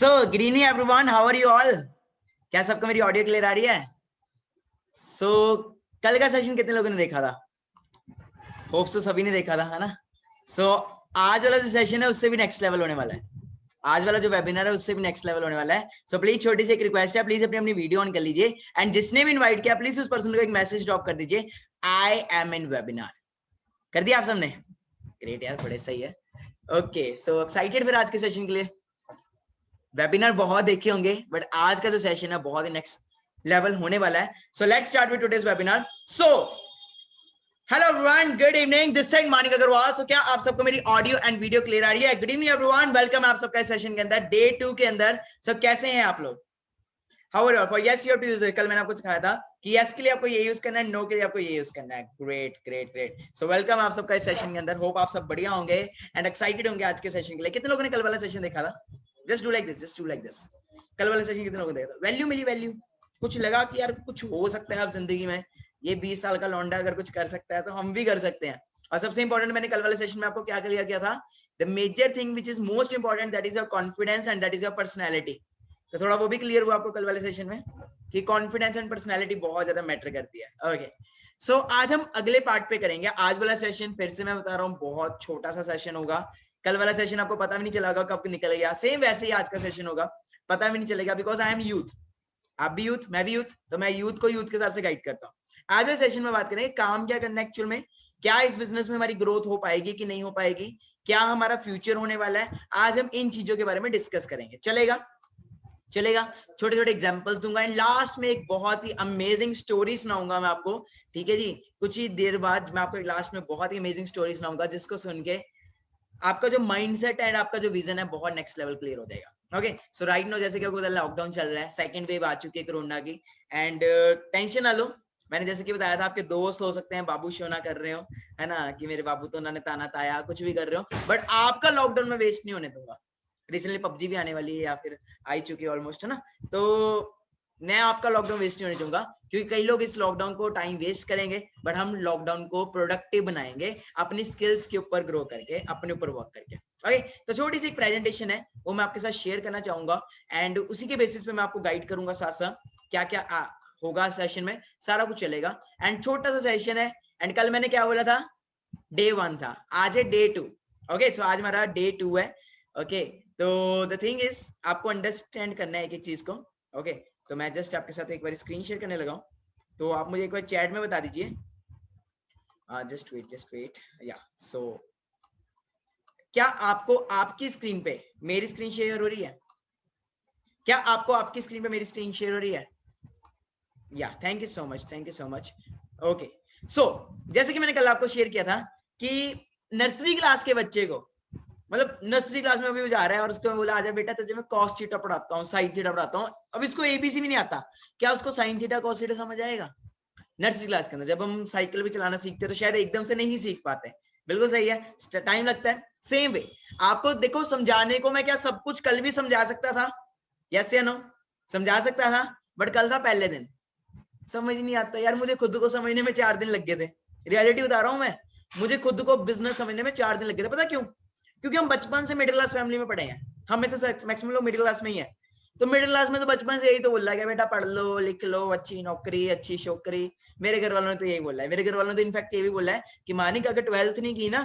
So good evening everyone, how are you all? क्या सबको मेरी ऑडियो क्लियर आ रही है? सो कल का सेशन कितने लोगों ने देखा था? होप सो सभी ने देखा था, है ना? सो आज वाला जो सेशन है उससे भी नेक्स्ट लेवल होने वाला है। आज वाला जो वेबिनार है उससे भी नेक्स्ट लेवल होने वाला है। सो प्लीज छोटी सी एक रिक्वेस्ट है, प्लीज अपनी अपनी वीडियो ऑन कर लीजिए एंड जिसने भी इनवाइट किया प्लीज उस पर्सन को एक मैसेज ड्रॉप कर दीजिए, आई एम इन वेबिनार। कर दिया आप सबने? ग्रेट यार, बड़े सही है। ओके, सो एक्साइटेड फिर आज के सेशन के लिए? वेबिनार बहुत देखे होंगे बट आज का जो सेशन है बहुत ही नेक्स्ट लेवल होने वाला है। So let's start with today's webinar. So hello everyone, good evening, this side Manik Agarwal. So क्या आप सबको मेरी ऑडियो एंड वीडियो क्लियर आ रही है? गुड इवनिंग एवरीवन, वेलकम आप सबका इस सेशन के अंदर, डे 2 के अंदर। सो कैसे हैं आप लोग? How are you? For yes you have to use it. कल मैंने आपको सिखाया था कि यस के लिए आपको ये यूज करना है, नो के लिए आपको ये यूज करना है। Great great great. So welcome आप सबका इस सेशन के अंदर। होप आप सब बढ़िया होंगे एंड एक्साइटेड होंगे आज के सेशन के लिए। कितने लोगों ने कल वाला सेशन देखा था? Just do like this, just do like this. कल वाला सेशन कितने लोगों ने देखा था? वैल्यू मिली, वैल्यू कुछ लगा कि यार कुछ हो सकता है आप जिंदगी में, ये 20 साल का लौंडा अगर कुछ कर सकता है तो हम भी कर सकते हैं। और सबसे इंपॉर्टेंट, मैंने कल वाले सेशन में आपको क्या क्लियर किया था? The major thing which is most important, that is your confidence and that is your personality. तो थोड़ा वो भी क्लियर हुआ आपको कल वाले सेशन में कि कॉन्फिडेंस एंड पर्सनैलिटी बहुत ज्यादा मैटर करती है। ओके, सो आज हम अगले पार्ट पे करेंगे। आज वाला सेशन फिर से मैं बता रहा हूँ बहुत छोटा सा सेशन होगा। कल वाला सेशन आपको पता भी नहीं चलेगा कब निकल गया, सेम वैसे ही आज का सेशन होगा, पता भी नहीं चलेगा, बिकॉज आई एम यूथ। आप भी यूथ, मैं भी यूथ, तो मैं यूथ को यूथ के हिसाब से गाइड करता हूँ। आज वाले सेशन में बात करेंगे काम क्या करना है एक्चुअल में, क्या इस बिजनेस में हमारी ग्रोथ हो पाएगी कि नहीं हो पाएगी, क्या हमारा फ्यूचर होने वाला है। आज हम इन चीजों के बारे में डिस्कस करेंगे। चलेगा? चलेगा। छोटे छोटे एग्जांपल्स दूंगा एंड लास्ट में एक बहुत ही अमेजिंग स्टोरी सुनाऊंगा मैं आपको। ठीक है जी, कुछ ही देर बाद मैं आपको लास्ट में बहुत ही अमेजिंग स्टोरी सुनाऊंगा जिसको सुन के आपका जो माइंडसेट एंड आपका जो विजन है बहुत नेक्स्ट लेवल क्लियर हो जाएगा। ओके, सो राइट नो जैसे कि आपको लॉकडाउन चल रहा है, सेकंड वेव आ चुकी है कोरोना की एंड टेंशन ना लो। मैंने जैसे कि बताया था, आपके दोस्त हो सकते हैं बाबू शोना कर रहे हो, है ना, कि मेरे बाबू तो उन्होंने ताना ताया, कुछ भी कर रहे हो, बट आपका लॉकडाउन में वेस्ट नहीं होने दूंगा। रिसेंटली पबजी भी आने वाली है या फिर आई चुकी है ऑलमोस्ट, है ना, तो मैं आपका लॉकडाउन वेस्ट नहीं होने दूंगा, क्योंकि कई लोग इस लॉकडाउन को टाइम वेस्ट करेंगे बट हम लॉकडाउन को प्रोडक्टिव बनाएंगे अपनी स्किल्स के ऊपर ग्रो करके, अपने ऊपर वर्क करके। ओके, तो छोटी सी एक प्रेजेंटेशन है वो मैं आपके साथ शेयर करना चाहूंगा एंड उसी के बेसिस पे मैं आपको गाइड करूंगा साथ साथ क्या क्या होगा सेशन में, सारा कुछ चलेगा एंड छोटा सा सेशन है। एंड कल मैंने क्या बोला था? डे 1 था, आज है डे 2। ओके, सो आज हमारा डे 2 है। ओके, तो द थिंग इज आपको अंडरस्टैंड करना है एक एक चीज को। ओके, तो मैं जस्ट आपके साथ एक बार स्क्रीन शेयर करने लगा हूं, तो आप मुझे एक बार चैट में बता दीजिए। जस्ट वेट या सो क्या आपको आपकी स्क्रीन पे मेरी स्क्रीन शेयर हो रही है? क्या आपको आपकी स्क्रीन पे मेरी स्क्रीन शेयर हो रही है? Yeah thank you so much, thank you so much. Okay, so जैसे कि मैंने कल आपको शेयर किया था कि नर्सरी क्लास के बच्चे को, मतलब नर्सरी क्लास में अभी वो जा रहा है और उसको बोला आजा बेटा तुझे मैं कॉस थीटा पढ़ाता हूँ, साइन थीटा पढ़ाता हूँ, अब इसको एबीसी भी नहीं आता, क्या उसको साइन थीटा कॉस थीटा समझ आएगा? नर्सरी क्लास के अंदर जब हम साइकिल भी चलाना सीखते हैं तो शायद एकदम से नहीं सीख पाते। बिल्कुल सही है, टाइम लगता है। सेम वे आपको देखो, समझाने को मैं क्या सब कुछ कल भी समझा सकता था? यस या नो? समझा सकता था, बट कल था पहले दिन, समझ नहीं आता यार। मुझे खुद को समझने में 4 दिन लग गए थे, रियलिटी बता रहा हूं मैं, मुझे खुद को बिजनेस समझने में 4 दिन लग गए थे। पता क्यों? क्योंकि हम बचपन से मिडिल क्लास फैमिली में पढ़े हैं, हम में से मैक्सिमम लोग मिडिल क्लास में ही है। तो मिडिल क्लास में तो बचपन से यही तो बोल रहा है बेटा पढ़ लो लिख लो, अच्छी नौकरी अच्छी छोकरी। मेरे घर वालों ने तो यही बोला है, मेरे घर वालों ने तो इनफैक्ट ये भी बोला है कि मानिक अगर 12th नहीं की ना,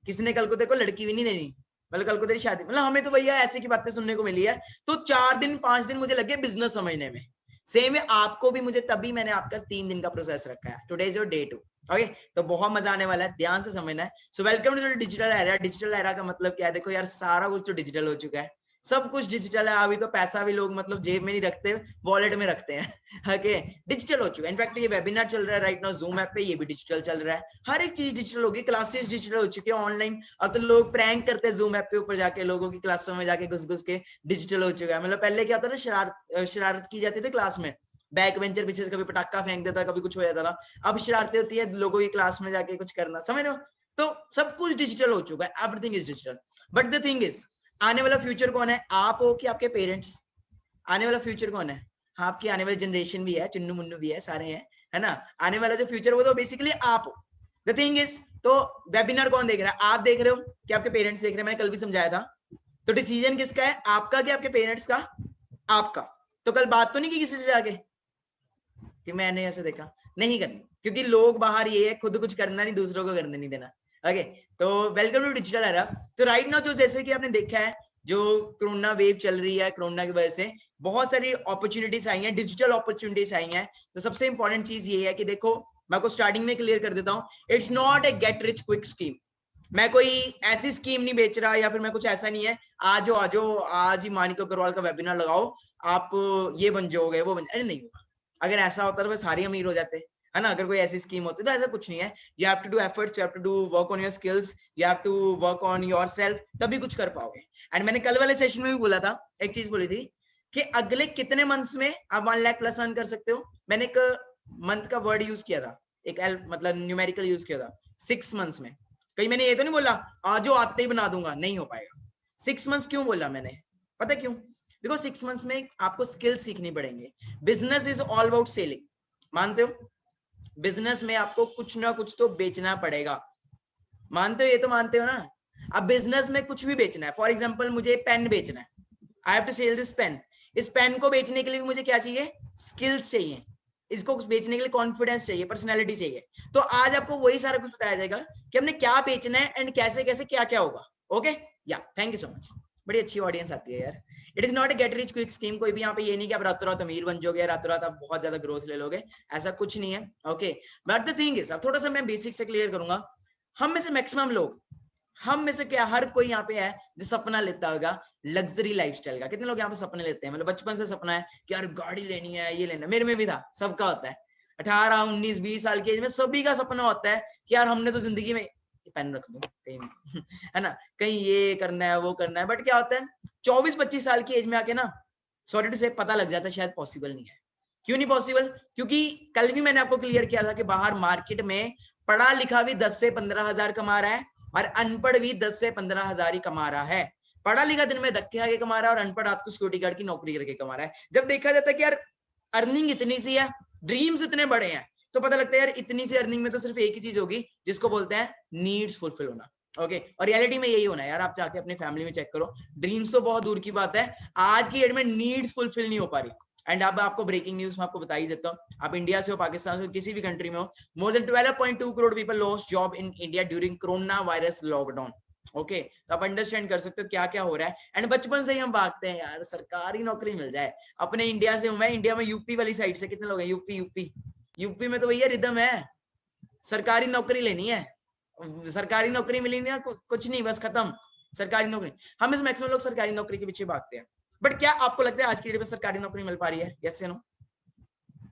किसी ने कल को देखो लड़की भी नहीं देनी, मतलब कल को तेरी शादी, मतलब हमें तो भैया ऐसे की बातें सुनने को मिली है। तो 4 दिन 5 दिन मुझे लगे बिजनेस समझने में। सेम है आपको भी, मुझे तभी मैंने आपका 3 दिन का प्रोसेस रखा है। Today is your day 2। Okay, तो बहुत मजा आने वाला है, ध्यान से समझना है। So welcome to digital era. Digital era का मतलब क्या है? देखो यार, सारा कुछ तो डिजिटल हो चुका है, सब कुछ डिजिटल है। अभी तो पैसा भी लोग मतलब जेब में नहीं रखते, वॉलेट में रखते हैं। ओके, डिजिटल हो चुका है। इनफैक्ट ये वेबिनार चल रहा है राइट नाउ जूम ऐप पे, ये भी डिजिटल चल रहा है। हर एक चीज डिजिटल होगी, क्लासेस डिजिटल हो चुकी है ऑनलाइन। अब तो लोग प्रैंक करते हैं जूम ऐप पे ऊपर जाके, लोगों की क्लासों में जाके घुस घुस के। डिजिटल हो चुका है। मतलब पहले क्या होता था, शरारत की जाती थी क्लास में, बैक बेंचर पीछे से कभी पटाखा फेंक देता, कभी कुछ हो जाता था। अब शरारतें होती है लोगों की क्लास में जाके कुछ करना, समझ रहे हो? तो सब कुछ डिजिटल हो चुका है, everything is digital. But the thing is, आने वाला फ्यूचर कौन है? आप हो कि आपके पेरेंट्स? आने वाला फ्यूचर कौन है? हाँ, आपकी आने वाली जनरेशन भी है, चुन्नू मुन्नू भी है, सारे हैं, है ना। आने वाला जो फ्यूचर वो तो बेसिकली आप हो। द थिंग इज, तो वेबिनार कौन देख रहा है? आप देख रहे हो कि आपके पेरेंट्स देख रहे हैं? मैंने कल भी समझाया था तो डिसीजन किसका है, आपका कि आपके पेरेंट्स का? आपका। तो कल बात तो नहीं की किसी से जाके कि मैंने ऐसे देखा, नहीं करनी, क्योंकि लोग बाहर ये है खुद कुछ करना नहीं, दूसरों को करने नहीं देना। ओके, तो वेलकम टू डिजिटल एरा। तो राइट नाउ जो जैसे कि आपने देखा है, जो कोरोना वेव चल रही है, कोरोना की वजह से बहुत सारी अपॉर्चुनिटीज आई हैं, डिजिटल अपॉर्चुनिटीज आई हैं। तो सबसे इंपॉर्टेंट चीज ये है कि देखो, मैं आपको स्टार्टिंग में क्लियर कर देता हूँ, it's not a get rich quick scheme. मैं कोई ऐसी स्कीम नहीं बेच रहा, या फिर मैं कुछ ऐसा नहीं है आज आज ही मानिक अग्रवाल का वेबिनार लगाओ, आप ये बन जाओगे वो बन, अरे नहीं होगा। अगर ऐसा होता तो वे सारे अमीर हो जाते, है ना। अगर कोई ऐसी स्कीम होती तो ऐसा कुछ नहीं है। You have to do efforts, you have to do work on your skills, you have to work on yourself, तभी कुछ कर पाओगे। एंड मैंने कल वाले सेशन में भी बोला था, एक चीज बोली थी कि अगले कितने मंथ्स में आप 1 लाख प्लस अर्न कर सकते हो। मैंने एक मंथ का वर्ड यूज किया था, एक मतलब न्यूमेरिकल यूज किया था, 6 मंथ्स में। कहीं मैंने ये तो नहीं बोला आज आते ही बना दूंगा, नहीं हो पाएगा। 6 मंथ्स क्यों बोला मैंने, पता क्यों? देखो 6 मंथ्स में आपको स्किल सीखनी पड़ेंगे। Business is all about selling, मानते हो? बिजनेस में आपको कुछ ना कुछ तो बेचना पड़ेगा, मानते हो? ये तो मानते हो ना। अब बिजनेस में कुछ भी बेचना है, फॉर एग्जाम्पल मुझे पेन बेचना है, I have to sell this pen. इस पेन को बेचने के लिए मुझे क्या चाहिए? स्किल्स चाहिए। इसको बेचने के लिए कॉन्फिडेंस चाहिए, पर्सनैलिटी चाहिए। तो आज आपको वही सारा कुछ बताया जाएगा कि हमने क्या बेचना है एंड कैसे कैसे क्या क्या होगा। ओके, या थैंक यू सो मच। बड़ी अच्छी ऑडियंस आती है यार। It is not a get rich quick scheme. कोई भी यहाँ पे ये नहीं कि आप रातों रात अमीर बन जाओगे, रातों रात आप बहुत ज्यादा ग्रोथ ले लोगे, ऐसा कुछ नहीं है। Okay, but the thing is, अब थोड़ा सा मैं बेसिक से क्लियर करूंगा। हम में से मैक्सिमम लोग, हम में से क्या हर कोई यहाँ पे है जो सपना लेता होगा लग्जरी लाइफस्टाइल का। कितने लोग यहाँ पे सपने लेते हैं? मतलब बचपन से सपना है कि यार गाड़ी लेनी है, ये लेना है। मेरे में भी था, सबका होता है। 18, 19, 20 साल की एज में सभी का सपना होता है कि यार हमने तो जिंदगी में, पेन रख दूं कहीं है ना, कहीं ये करना है वो करना है। बट क्या होता है 24-25 साल की एज में आके ना, सॉरी टू से, पता लग जाता है शायद पॉसिबल नहीं है। क्यों नहीं पॉसिबल? क्योंकि कल भी मैंने आपको क्लियर किया था कि बाहर मार्केट में पढ़ा लिखा भी 10 से 15 हजार कमा रहा है और अनपढ़ भी 10 से 15 हजार ही कमा रहा है। पढ़ा लिखा दिन में धक्के आगे कमा रहा है और अनपढ़ रात को सिक्योरिटी गार्ड की नौकरी करके कमा रहा है। जब देखा जाता है कि यार अर्निंग इतनी सी है, ड्रीम्स इतने बड़े हैं, तो पता लगता है यार इतनी सी अर्निंग में तो सिर्फ एक ही चीज होगी जिसको बोलते हैं नीड्स फुलफिल होना। ओके, और रियलिटी में यही होना है यार। आप जाके अपनी फैमिली में चेक करो, ड्रीम्स तो बहुत दूर की बात है, आज की डेट में नीड्स फुलफिल नहीं हो पा रही। एंड अब आपको ब्रेकिंग न्यूज में आपको बता ही देता हूँ, आप इंडिया से हो, पाकिस्तान से हो, किसी भी कंट्री में हो, more than 12.2 crore people lost job in India during corona virus lockdown. Okay, तो आप अंडरस्टैंड कर सकते हो क्या क्या हो रहा है। एंड बचपन से ही हम भागते हैं यार सरकारी नौकरी मिल जाए। अपने इंडिया से हूं मैं, इंडिया में यूपी वाली साइड से कितने लोग हैं? यूपी में तो भैया रिदम है, सरकारी नौकरी लेनी है, सरकारी नौकरी मिली नहीं, कुछ नहीं, बस खत्म सरकारी नौकरी। हम इस मैक्सिमम लोग सरकारी नौकरी के पीछे भागते हैं। बट क्या आपको लगता है आज की डेट में सरकारी नौकरी मिल पा रही है? यस या नो?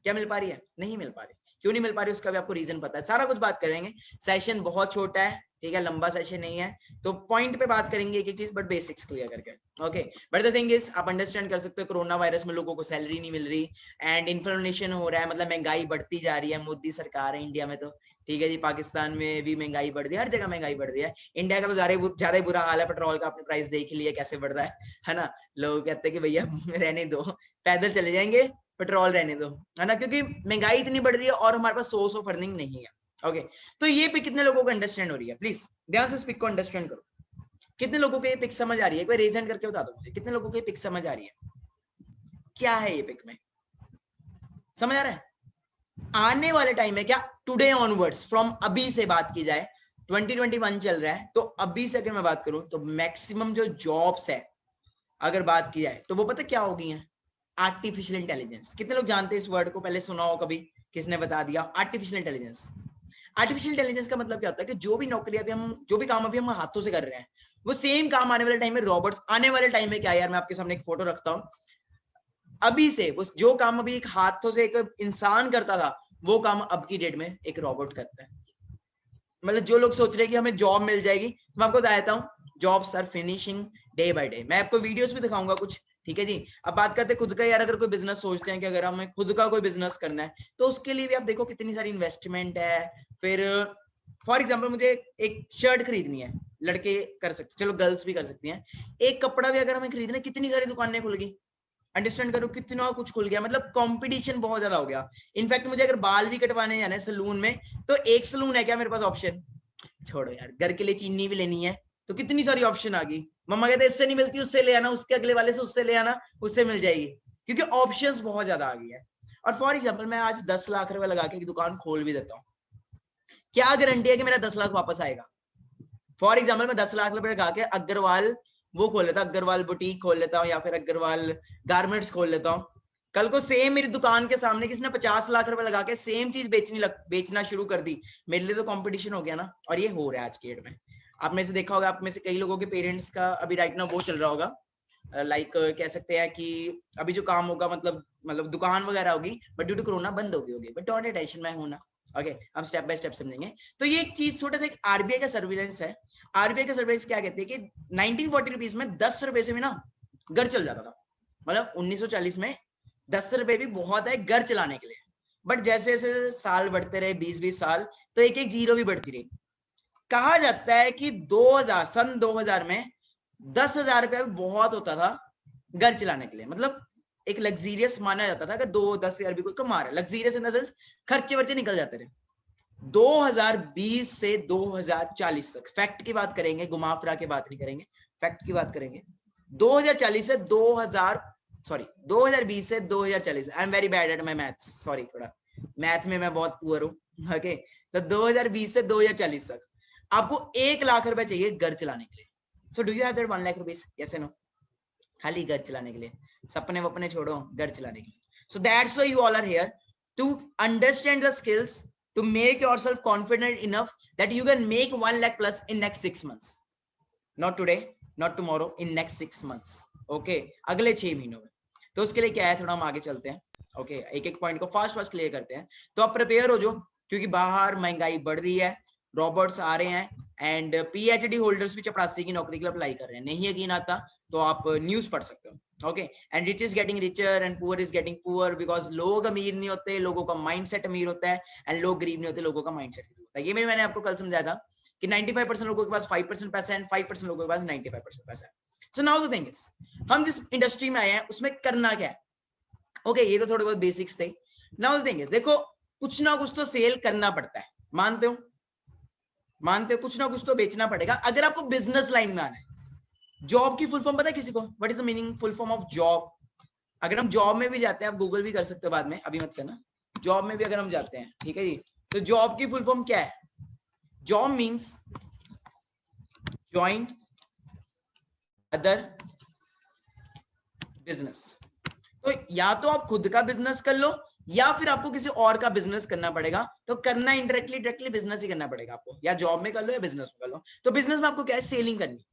क्या मिल पा रही है? नहीं मिल पा रही। क्यों नहीं मिल पा रही उसका भी आपको रीजन पता है, सारा कुछ बात करेंगे। सेशन बहुत छोटा है, ठीक है, लंबा सेशन नहीं है, तो पॉइंट पे बात करेंगे एक एक चीज, बट बेसिक्स क्लियर करके। Okay, but the thing is, आप अंडरस्टैंड कर सकते हो कोरोना वायरस में लोगों को सैलरी नहीं मिल रही एंड इन्फ्लेशन हो रहा है, मतलब महंगाई बढ़ती जा रही है। मोदी सरकार है इंडिया में तो, ठीक है जी, पाकिस्तान में भी महंगाई बढ़ रही है, हर जगह महंगाई बढ़ रही है। इंडिया का तो ज्यादा ही बुरा हाल है, पेट्रोल का आपने प्राइस देख लिया कैसे बढ़ रहा है ना। लोग कहते हैं कि भैया रहने दो, पैदल चले जाएंगे, पेट्रोल रहने दो, है ना, क्योंकि महंगाई इतनी बढ़ रही है और हमारे पास सोर्स ऑफ अर्निंग नहीं है। ओके, तो ये पिक कितने लोगों को अंडरस्टैंड हो रही है? प्लीज ध्यान से इस पिक को अंडरस्टैंड करो। कितने लोगों को ये पिक समझ आ रही है? एक बार रेज हैंड करके बता दो मुझे, कितने लोगों को ये पिक समझ आ रही है? क्या है ये पिक में? समझ आ रहा है? आने वाले टाइम में क्या, टुडे ऑनवर्ड्स, फ्रॉम अभी से बात की जाए, 2021 चल रहा है, तो अभी से अगर मैं बात करूं तो मैक्सिमम जो जॉब्स है अगर बात की जाए तो वो पता क्या हो गई है? Artificial intelligence. कितने लोग जानते हैं इस वर्ड को? पहले सुना हो कभी? किसने बता दिया? Artificial intelligence. आर्टिफिशियल इंटेलिजेंस का मतलब क्या होता है कि जो भी नौकरी अभी हम, जो भी काम अभी हम हाथों से कर रहे हैं, वो सेम काम आने वाले टाइम में रोबोट्स, आने वाले टाइम में क्या, यार मैं आपके सामने एक फोटो रखता हूँ, अभी से वो जो काम अभी एक हाथों से एक इंसान करता था, वो काम अब की डेट में एक रोबोट करता है। मतलब जो लोग सोच रहे हैं कि हमें जॉब मिल जाएगी, तो मैं आपको बताता हूँ, jobs are finishing day by day. मैं आपको वीडियोस भी दिखाऊंगा कुछ, ठीक है जी। अब बात करते हैं खुद का। यार अगर कोई बिजनेस सोचते हैं कि अगर हमें खुद का कोई बिजनेस करना है, तो उसके लिए भी आप देखो कितनी सारी इन्वेस्टमेंट है। फिर फॉर एग्जाम्पल मुझे एक शर्ट खरीदनी है, लड़के कर सकते, चलो गर्ल्स भी कर सकती हैं। एक कपड़ा भी अगर हमें खरीदना है, कितनी सारी दुकानें खुल गई, अंडरस्टैंड करो कितना कुछ खुल गया, मतलब कंपटीशन बहुत ज्यादा हो गया। इनफैक्ट मुझे अगर बाल भी कटवाने जाना है सलून में, तो एक सलून है क्या मेरे पास ऑप्शन? छोड़ो यार, घर के लिए चीनी भी लेनी है तो कितनी सारी ऑप्शन आ गई, मम्मा कहते इससे नहीं मिलती उससे ले आना, उसके अगले वाले से उससे ले आना, उससे मिल जाएगी, क्योंकि ऑप्शंस बहुत ज्यादा आ गई है। और फॉर एग्जांपल मैं आज 10 लाख रुपए लगा के एक दुकान खोल भी देता हूँ, क्या गारंटी है कि मेरा 10 लाख वापस आएगा? फॉर एग्जाम्पल मैं 10 लाख रुपए लगा के अग्रवाल वो खोल लेता, अग्रवाल बुटीक खोल लेता हूँ या फिर अग्रवाल गारमेंट्स खोल लेता हूँ। कल को सेम मेरी दुकान के सामने किसी ने 50 लाख रुपए लगा के सेम चीज बेचना शुरू कर दी, मेरे लिए तो कंपटीशन हो गया ना। और ये हो रहा है आज के डेट में। आप में से देखा होगा, आप में से कई लोगों के पेरेंट्स का अभी राइट नाउ वो चल रहा होगा, लाइक कह सकते हैं कि अभी जो काम होगा मतलब दुकान वगैरह होगी, बट ड्यू टू कोरोना बंद होगी, बट डोंट टेंशन, मैं हूं ना। ओके, हम स्टेप बाय स्टेप समझेंगे। तो ये एक चीज छोटा सा एक आरबीआई का सर्विलेंस है। आरबीआई का सर्विलेंस क्या कहती है कि 1940 रुपीज में 10 रुपए से भी ना घर चल जाता था। मतलब 1940 में 10 रुपए भी बहुत है घर चलाने के लिए। बट जैसे जैसे साल बढ़ते रहे, 20-20 साल, तो एक एक जीरो भी बढ़ती रही। कहा जाता है कि 2000 सन 2000 में 10,000 रुपया भी बहुत होता था घर चलाने के लिए। मतलब एक लग्जीरियस माना जाता था, अगर 10,000 भी कोई कमा रहा है, लग्जीरियस इन द सेंस खर्चे वर्चे निकल जाते रहे। 2020 से 2040 तक, फैक्ट की बात करेंगे, घुमा फिरा के बात नहीं करेंगे, फैक्ट की बात करेंगे। 2040 से 2020 से 2040, I am very bad at my maths, sorry, थोड़ा मैथ्स में मैं बहुत पुअर हूं। ओके, तो 2020 से 2040 तक आपको 1 लाख रुपए चाहिए घर चलाने के लिए। So do you have that 1 lakh rupees? Yes and no? खाली घर चलाने के लिए, सपने वपने छोड़ो, घर चलाने के लिए। So that's why you all are here, to understand the skills, to make yourself confident enough that you can make 1 lakh plus in next 6 months, not today, not tomorrow, in next 6 months. okay, अगले 6 महीनों में। तो उसके लिए क्या है, थोड़ा हम आगे चलते हैं। ओके, एक एक पॉइंट को फास्ट क्लियर करते हैं। तो आप प्रिपेयर हो जाओ, क्योंकि बाहर महंगाई बढ़ रही है, रॉबर्ट्स आ रहे हैं, एंड पीएचडी होल्डर्स भी चपरासी की नौकरी के लिए अप्लाई कर रहे हैं। नहीं यकीन आता तो आप न्यूज पढ़ सकते हो। Okay, and rich is getting richer and poor is getting poor, because लोग अमीर नहीं होते, लोगों का माइंडसेट अमीर होता है, एंड लोग गरीब नहीं होते, लोगों का माइंडसेट गरीब होता है। ये मैंने आपको कल समझाया था कि 95% लोगों के पास 5% पैसा है, 5% लोगों के पास 95% पैसा है। So now the thing is, हम जिस इंडस्ट्री में आए हैं उसमें करना क्या है। ओके, ये तो थोड़े बहुत बेसिक्स थे। नाउ द थिंग इज, देखो कुछ ना कुछ तो सेल करना पड़ता है, मानते हो? मानते हो? कुछ ना कुछ तो बेचना पड़ेगा अगर आपको बिजनेस लाइन में आना है। जॉब की फुल फॉर्म पता है किसी को? What is the meaning, full form of job? अगर हम जॉब में भी जाते हैं, आप गूगल भी कर सकते हो बाद में, अभी मत करना। जॉब में भी अगर हम जाते हैं, ठीक है जी, तो जॉब की फुल फॉर्म क्या है? Job means joint other business. तो या तो आप खुद का बिजनेस कर लो, या फिर आपको किसी और का बिजनेस करना पड़ेगा। तो करना इनडायरेक्टली डायरेक्टली बिजनेस ही करना पड़ेगा आपको, या जॉब में कर लो या बिजनेस में कर लो। तो बिजनेस में आपको क्या है, सेलिंग करनी।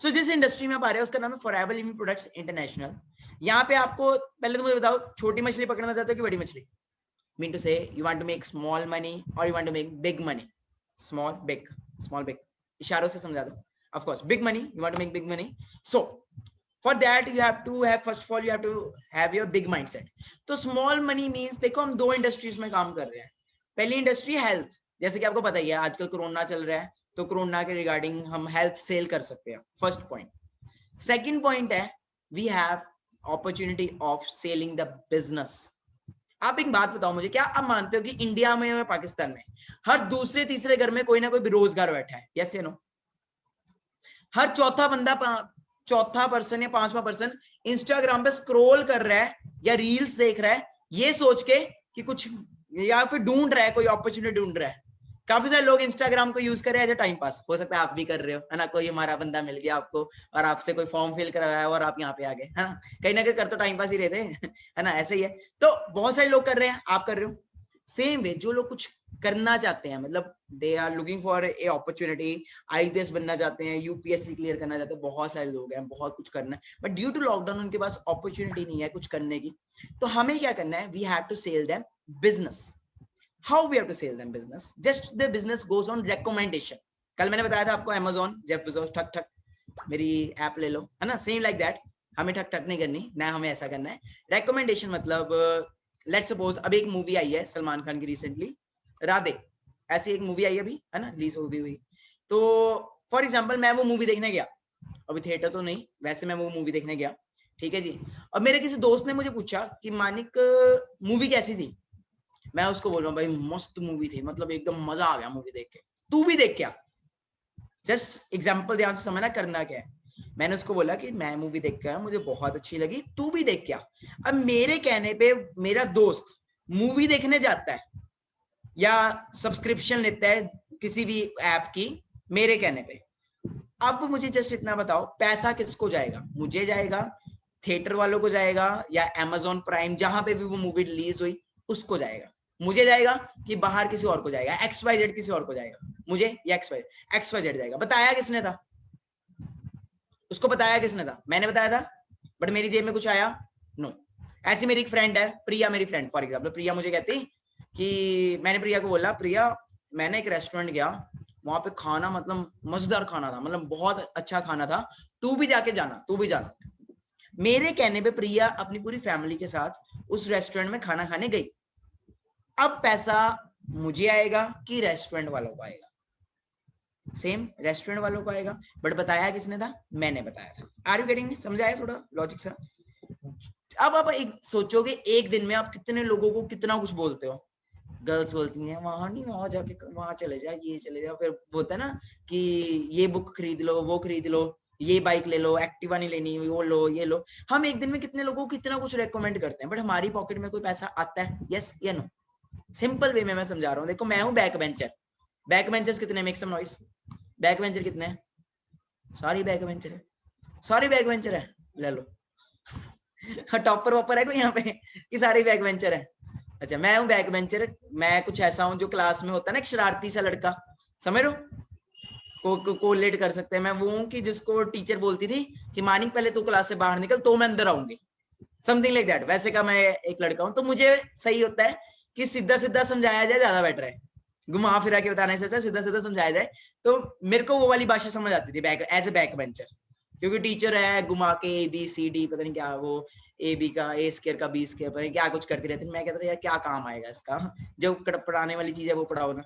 सो जिस इंडस्ट्री में आप आ रहे हो उसका नाम है फॉरएवर लिविंग प्रोडक्ट्स इंटरनेशनल। यहाँ पे आपको पहले तो मुझे बताओ, छोटी मछली पकड़ना चाहते हो कि बड़ी मछली? Mean to say you want to make small money और you want to make big money? Small big, small big, इशारों से समझा दो। Of course big money, you want to make big money. So for that you have to have, first of all you have to have your big mindset. तो small money means, देखो हम 2 industries में काम कर रहे हैं। पहली industry health, जैसे कि आपको पता ही है आजकल कोरोना चल रहा है, तो कोरोना के रिगार्डिंग हम हेल्थ सेल कर सकते हैं, फर्स्ट पॉइंट। सेकंड पॉइंट है, we have opportunity of selling the business. आप एक बात बताओ मुझे, क्या आप मानते हो कि इंडिया में या पाकिस्तान में हर दूसरे तीसरे घर में कोई ना कोई बेरोजगार बैठा है? यस या नो? हर चौथा बंदा, चौथा पर्सन या 5वां पर्सन इंस्टाग्राम पे स्क्रॉल कर रहा है या रील्स देख रहा है, ये सोच के कि कुछ, या फिर ढूंढ रहा है, कोई अपॉर्चुनिटी ढूंढ रहा है। काफी सारे लोग इंस्टाग्राम को यूज कर रहे हैं एज अ टाइम पास, हो सकता है आप भी कर रहे हो, है ना? कोई हमारा बंदा मिल गया आपको और आपसे कोई फॉर्म फिल करवाया और आप यहाँ पे आ गए, है ना? कहीं ना कहीं कर तो टाइम पास ही रहते हैं, है ना? ऐसे ही है। तो बहुत सारे लोग कर रहे हैं, आप कर रहे हो। सेम वे जो लोग कुछ करना चाहते हैं, मतलब they are looking for a opportunity, IPS बनना चाहते हैं, यूपीएससी क्लियर करना चाहते हैं, बहुत सारे लोग हैं, बहुत कुछ करना है, बट ड्यू टू लॉकडाउन उनके पास अपॉर्चुनिटी नहीं है कुछ करने की। तो हमें क्या करना है, we have to sell them business. How we have to sell them business? Just the business goes on recommendation. कल मैंने बताया था आपको, अमेजोन, जेफ बेजोस, ठक ठक मेरी ऐप ले लो, है ना? सेम लाइक दैट, हमें ठक ठक नहीं करनी ना, हमें ऐसा करना है रिकमेंडेशन। मतलब लेट्स सपोज अभी एक मूवी आई है सलमान खान की रिसेंटली, राधे, ऐसी एक मूवी आई अभी, है ना, रिलीज हो गई। तो फॉर एग्जांपल मैं वो मूवी देखने गया, अभी थिएटर तो नहीं, वैसे मैं वो मूवी देखने गया, ठीक है जी। और मेरे किसी दोस्त ने मुझे पूछा कि मानिक मूवी कैसी थी? मैं उसको बोल रहा हूँ भाई मस्त मूवी थी, मतलब एकदम मजा आ गया मूवी देख के, तू भी देख क्या। जस्ट एग्जाम्पल ध्यान से समझना करना क्या है। मैंने उसको बोला कि मैं मूवी देख के आया, मुझे बहुत अच्छी लगी, तू भी देख के आ। अब मेरे कहने पे मेरा दोस्त मूवी देखने जाता है या सब्सक्रिप्शन लेता है किसी भी ऐप की मेरे कहने पे। अब मुझे जस्ट इतना बताओ, पैसा किसको जाएगा? मुझे जाएगा, थिएटर वालों को जाएगा, या अमेजोन प्राइम जहां पे भी वो मूवी रिलीज हुई उसको जाएगा? मुझे जाएगा कि बाहर किसी और को जाएगा? XYZ किसी और को जाएगा? मुझे या XYZ जाएगा? बताया किसने था? उसको बताया किसने था? मैंने बताया था, बट मेरी जेब में कुछ आया? नो। ऐसी मेरी एक फ्रेंड है, प्रिया, मेरी फ्रेंड फॉर एग्जाम्पल, प्रिया मुझे कहती कि मैंने प्रिया को बोला, प्रिया मैंने एक रेस्टोरेंट गया, वहां पे खाना मतलब मजेदार खाना था, मतलब बहुत अच्छा खाना था, तू भी जाके जाना, तू भी जाना। मेरे कहने पे प्रिया अपनी पूरी फैमिली के साथ उस रेस्टोरेंट में खाना खाने गई। अब पैसा मुझे आएगा कि रेस्टोरेंट वालों को आएगा? सेम रेस्टोरेंट वालों को आएगा, बट बताया किसने था? मैंने बताया था। Are you getting? समझ आया थोड़ा लॉजिक सा? अब आप एक सोचोगे, एक दिन में आप कितने लोगों को कितना कुछ बोलते हो। गर्ल्स बोलती हैं वहां नहीं, वहां जाके वहां चले जा, ये चले जाओ, फिर बोलता है ना कि ये बुक खरीद लो, वो खरीद लो, ये बाइक ले लो, एक्टिवा नहीं लेनी, वो लो, ये लो। हम एक दिन में कितने लोगों को कितना कुछ रेकमेंड करते हैं, बट हमारी पॉकेट में कोई पैसा आता है? यस या नो? सिंपल वे में मैं समझा रहा हूँ। देखो मैं हूँ बैक बेंचर, बैक बेंचर्स कितने? Make some noise. Back bencher कितने हैं? सारी बैक बेंचर है, सारी बैक बेंचर है, ले लो। टॉपर वॉपर है कोई यहाँ पे कि सारे बैक बेंचर है? अच्छा, मैं हूँ बैक बेंचर। मैं कुछ ऐसा हूँ जो क्लास में होता है ना एक शरारती सा लड़का, समझ लो, कोलेट कर सकते हैं। मैं वो हूँ कि जिसको टीचर बोलती थी कि मानिक पहले तू क्लास से बाहर निकल तो मैं अंदर आऊंगी, समथिंग लाइक दैट। वैसे का मैं एक लड़का हूँ। तो मुझे सही होता है कि सीधा सीधा समझाया जाए, ज्यादा बेटर है, घुमा फिरा के बताने से सीधा सीधा समझाया जाए। तो मेरे को वो वाली भाषा समझ आती थी back, as a back bencher, क्योंकि टीचर है घुमा के ABCD पता नहीं क्या, वो AB का A² का B² पता नहीं क्या कुछ करती रहती। मैं कहता था यार क्या काम आएगा इसका, जो पढ़ाने वाली चीज है वो पढ़ाओ ना।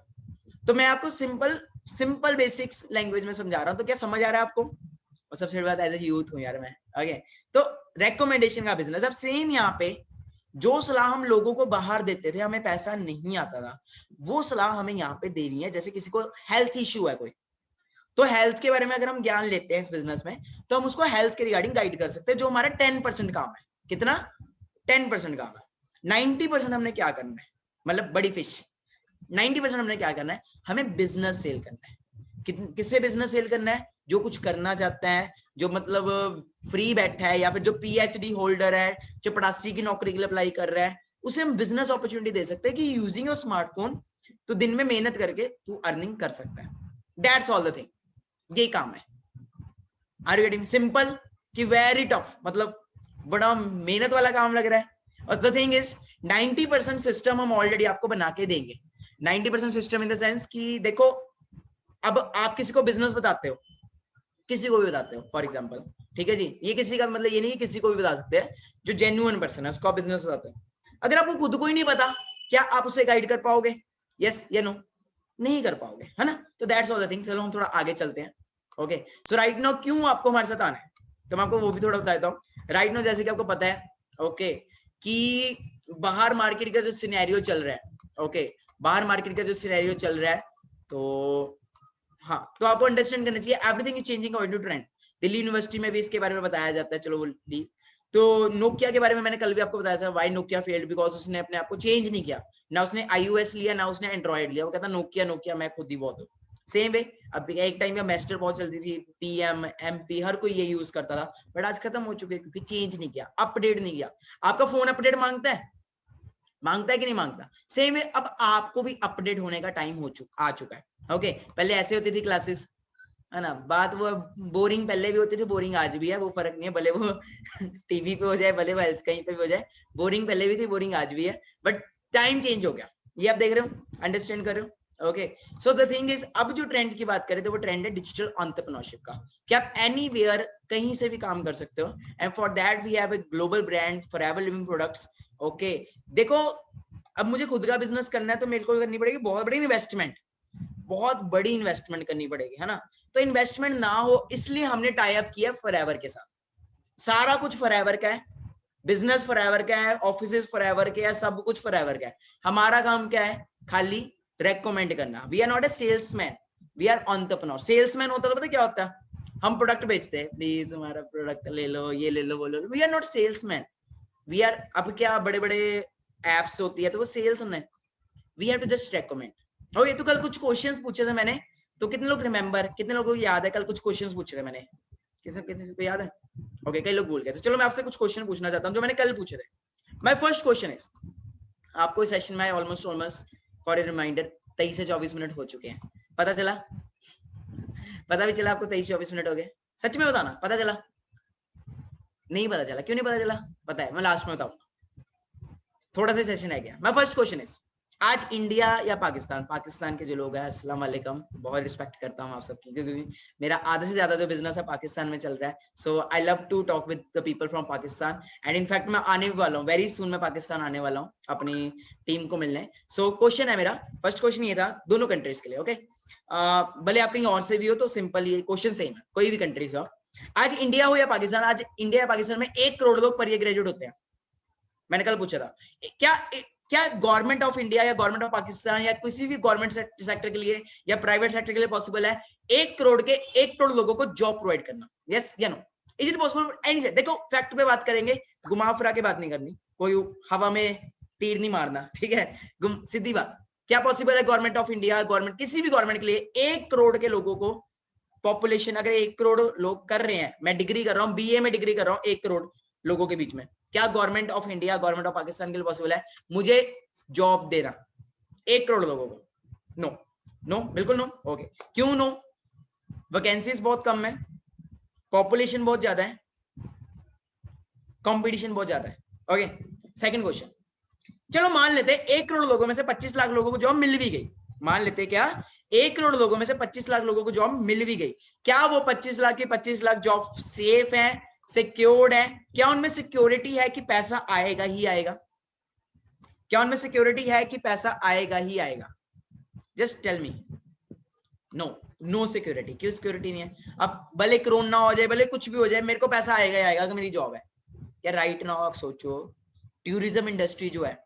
तो मैं आपको सिंपल बेसिक्स लैंग्वेज में समझा रहा हूँ। तो क्या समझ आ रहा है आपको? और सबसे बड़ी बात, एज ए यूथ हूँ यार मैं। ओके, तो रेकमेंडेशन का बिजनेस। अब सेम यहाँ पे जो सलाह हम लोगों को बाहर देते थे, हमें पैसा नहीं आता था, वो सलाह हमें यहाँ पे देनी है। जैसे किसी को हेल्थ इश्यू है कोई, तो हेल्थ के बारे में अगर हम ज्ञान लेते हैं इस बिजनेस में, तो हम उसको हेल्थ के रिगार्डिंग गाइड कर सकते हैं, जो हमारा 10% काम है। कितना? 10% काम है। 90% हमने क्या करना है, मतलब बड़ी फिश, 90% हमने क्या करना है, हमें बिजनेस सेल करना है। किससे बिजनेस सेल करना है? जो कुछ करना चाहता है, जो मतलब फ्री बैठा है, या फिर जो PhD होल्डर है, जो 85 की नौकरी के लिए अप्लाई कर रहा है, उसे हम बिजनेस अपॉर्चुनिटी दे सकते हैं कि यूजिंग योर स्मार्टफोन तो दिन में मेहनत करके तू अर्निंग कर सकता है। दैट्स ऑल द थिंग, ये काम है। Are you getting? सिंपल कि वेरी टफ, मतलब बड़ा मेहनत वाला काम लग रहा है। और द थिंग इज 90% सिस्टम हम ऑलरेडी आपको बना के देंगे। 90% सिस्टम इन द सेंस कि देखो, अब आप किसी को बिजनेस बताते हो, किसी को भी बताते हो फॉर एग्जांपल, ठीक है जी, ये किसी का मतलब ये नहीं कि किसी को भी बता सकते हैं, जो जेन्युइन पर्सन है उसको आप बिजनेस बताते हो। अगर आपको खुद को ही नहीं पता, क्या आप उसे गाइड कर पाओगे? यस या नो? नहीं कर पाओगे, है ना? तो दैट्स ऑल द थिंग। चलो हम थोड़ा आगे चलते हैं। ओके, सो राइट नाउ क्यों आपको हमारे साथ आना है, तो मैं आपको वो भी थोड़ा बता देता हूँ। राइट नाउ जैसे कि आपको पता है, ओके, कि बाहर मार्केट का जो सिनेरियो चल रहा है, ओके, बाहर मार्केट का जो सिनेरियो चल रहा है, तो हाँ, तो आपको अंडरस्टैंड करना चाहिए everything is changing according to trend. Delhi University में भी इसके बारे में बताया जाता है। चलो बोली, तो नोकिया के बारे में मैंने कल भी आपको बताया था, व्हाई नोकिया फेल्ड, बिकॉज उसने अपने आप को चेंज नहीं किया, ना उसने iOS लिया ना उसने एंड्रॉइड लिया, वो कहता नोकिया नोकिया मैं खुद ही बहुत हूँ। सेम वे अब एक टाइम में मेस्टर बहुत चलती थी, PM MP हर कोई ये यूज करता था, बट आज खत्म हो चुके क्योंकि चेंज नहीं किया, अपडेट नहीं किया। आपका फोन अपडेट मांगता है, मांगता है कि नहीं मांगता? सेम है, अब आपको भी अपडेट होने का टाइम आ चुका है। ओके, पहले ऐसे होती थी क्लासेस, है ना, बात वो बोरिंग पहले भी होती थी, बोरिंग आज भी है, वो फर्क नहीं है, भले वो टीवी पे हो जाए, भले वो कहीं पे भी हो जाए, बोरिंग पहले भी थी, बोरिंग आज भी है, बट टाइम चेंज हो गया। ये आप देख रहे हो, अंडरस्टैंड कर रहे हो? Okay, so the thing is, अब जो ट्रेंड की बात करें तो वो ट्रेंड है डिजिटल एंटरप्रेन्योरशिप का, कि आप एनीवेयर कहीं से भी काम कर सकते हो, and for that we have a global brand Forever Living Products. Okay, देखो अब मुझे खुद का बिजनेस करना है तो मेरे को करनी पड़ेगी बहुत बड़ी इन्वेस्टमेंट, बहुत बड़ी इन्वेस्टमेंट करनी पड़ेगी, है ना? तो इन्वेस्टमेंट ना हो इसलिए हमने टाई अप किया फॉरएवर के साथ। सारा कुछ फॉरएवर का है, बिजनेस फॉरएवर का है, ऑफिसेज फॉरएवर के है, सब कुछ फॉरएवर का है। हमारा काम क्या है? खाली रेकमेंड करना। We are not a salesman, we are entrepreneur. Salesman होता तो पता क्या होता है? हम प्रोडक्ट बेचते हैं, प्लीज हमारा प्रोडक्ट ले लो, ये ले लो, वो ले लो। We are not salesman, we are, अब क्या बड़े बड़े एप्स होती है तो वो सेल्स होना है, we have to just recommend. Okay, तो कल कुछ क्वेश्चंस पूछे थे मैंने, तो कितने लोग रिमेंबर, कितने लोगों को याद है कल कुछ क्वेश्चंस पूछे थे मैंने, किसी को याद है? ओके, कई लोग भूल गए, तो चलो मैं आपसे कुछ क्वेश्चन पूछना चाहता हूँ जो मैंने कल पूछे थे। माय फर्स्ट क्वेश्चन इज, आपको इस सेशन में ऑलमोस्ट फॉर ए रिमाइंडर 23 से 24 मिनट हो चुके हैं, पता चला? पता भी चला आपको 23-24 मिनट हो गए? सच में बताना, पता चला? नहीं पता चला, क्यों नहीं पता चला? पता है, मैं लास्ट में बताऊंगा, थोड़ा सा सेशन है गया। माय फर्स्ट क्वेश्चन इज, आज इंडिया या पाकिस्तान, पाकिस्तान के जो लोग हैं अस्सलाम वालेकुम, बहुत रिस्पेक्ट करता हूँ आप सबकी, क्योंकि मेरा आधे से ज्यादा जो बिजनेस है पाकिस्तान में चल रहा है। So I love to talk with the people from Pakistan, and in fact मैं आने वाला हूँ, वेरी सून मैं पाकिस्तान आने वाला हूँ अपनी टीम को मिलने। सो क्वेश्चन है मेरा, फर्स्ट क्वेश्चन ये था दोनों कंट्रीज के लिए, ओके? भले आप कहीं और से भी हो तो सिंपल ये क्वेश्चन सेम है, कोई भी कंट्री से हो। आज इंडिया हो या पाकिस्तान, आज इंडिया या पाकिस्तान में 1 करोड़ लोग पर ईयर ग्रेजुएट होते हैं। मैंने कल पूछा था, क्या गवर्नमेंट ऑफ इंडिया या गवर्नमेंट ऑफ पाकिस्तान या किसी भी गवर्नमेंट सेक्टर के लिए या प्राइवेट सेक्टर के लिए पॉसिबल है 1 करोड़ लोगों को जॉब प्रोवाइड करना? यस या no? Is it possible? Any से देखो, फैक्ट पे बात करेंगे, घुमा फिरा के बात नहीं करनी, कोई हवा में तीर नहीं मारना, ठीक है? सीधी बात, क्या पॉसिबल है गवर्नमेंट ऑफ इंडिया, गवर्नमेंट किसी भी गवर्नमेंट के लिए 1 करोड़ के लोगों को, पॉपुलेशन अगर 1 करोड़ लोग कर रहे हैं, मैं डिग्री कर रहा हूँ, बीए में डिग्री कर रहा हूँ 1 करोड़ लोगों के बीच में, क्या government of India, government of Pakistan के लिए पॉसिबल है मुझे जॉब देना 1 करोड़ लोगों को? नो, नो, बिल्कुल नो। ओके, क्यों नो? वैकेंसीज बहुत कम है, पॉपुलेशन बहुत ज्यादा है, कंपटीशन बहुत ज्यादा है। ओके, सेकंड क्वेश्चन, चलो मान लेते 1 करोड़ लोगों में से 25 लाख लोगों को जॉब मिल भी गई, मान लेते क्या 1 करोड़ लोगों में से 25 लाख लोगों को जॉब मिल भी गई, क्या वो 25 लाख की 25 लाख जॉब सेफ है, सिक्योर्ड है? क्या उनमें सिक्योरिटी है कि पैसा आएगा ही आएगा? क्या उनमें सिक्योरिटी है कि पैसा आएगा ही आएगा? Just tell me. No, no security. क्यों सिक्योरिटी नहीं है? अब भले कोरोना हो जाए, भले कुछ भी हो जाए, मेरे को पैसा आएगा ही आएगा अगर मेरी जॉब है। या राइट नाउ आप सोचो, टूरिज्म इंडस्ट्री जो है,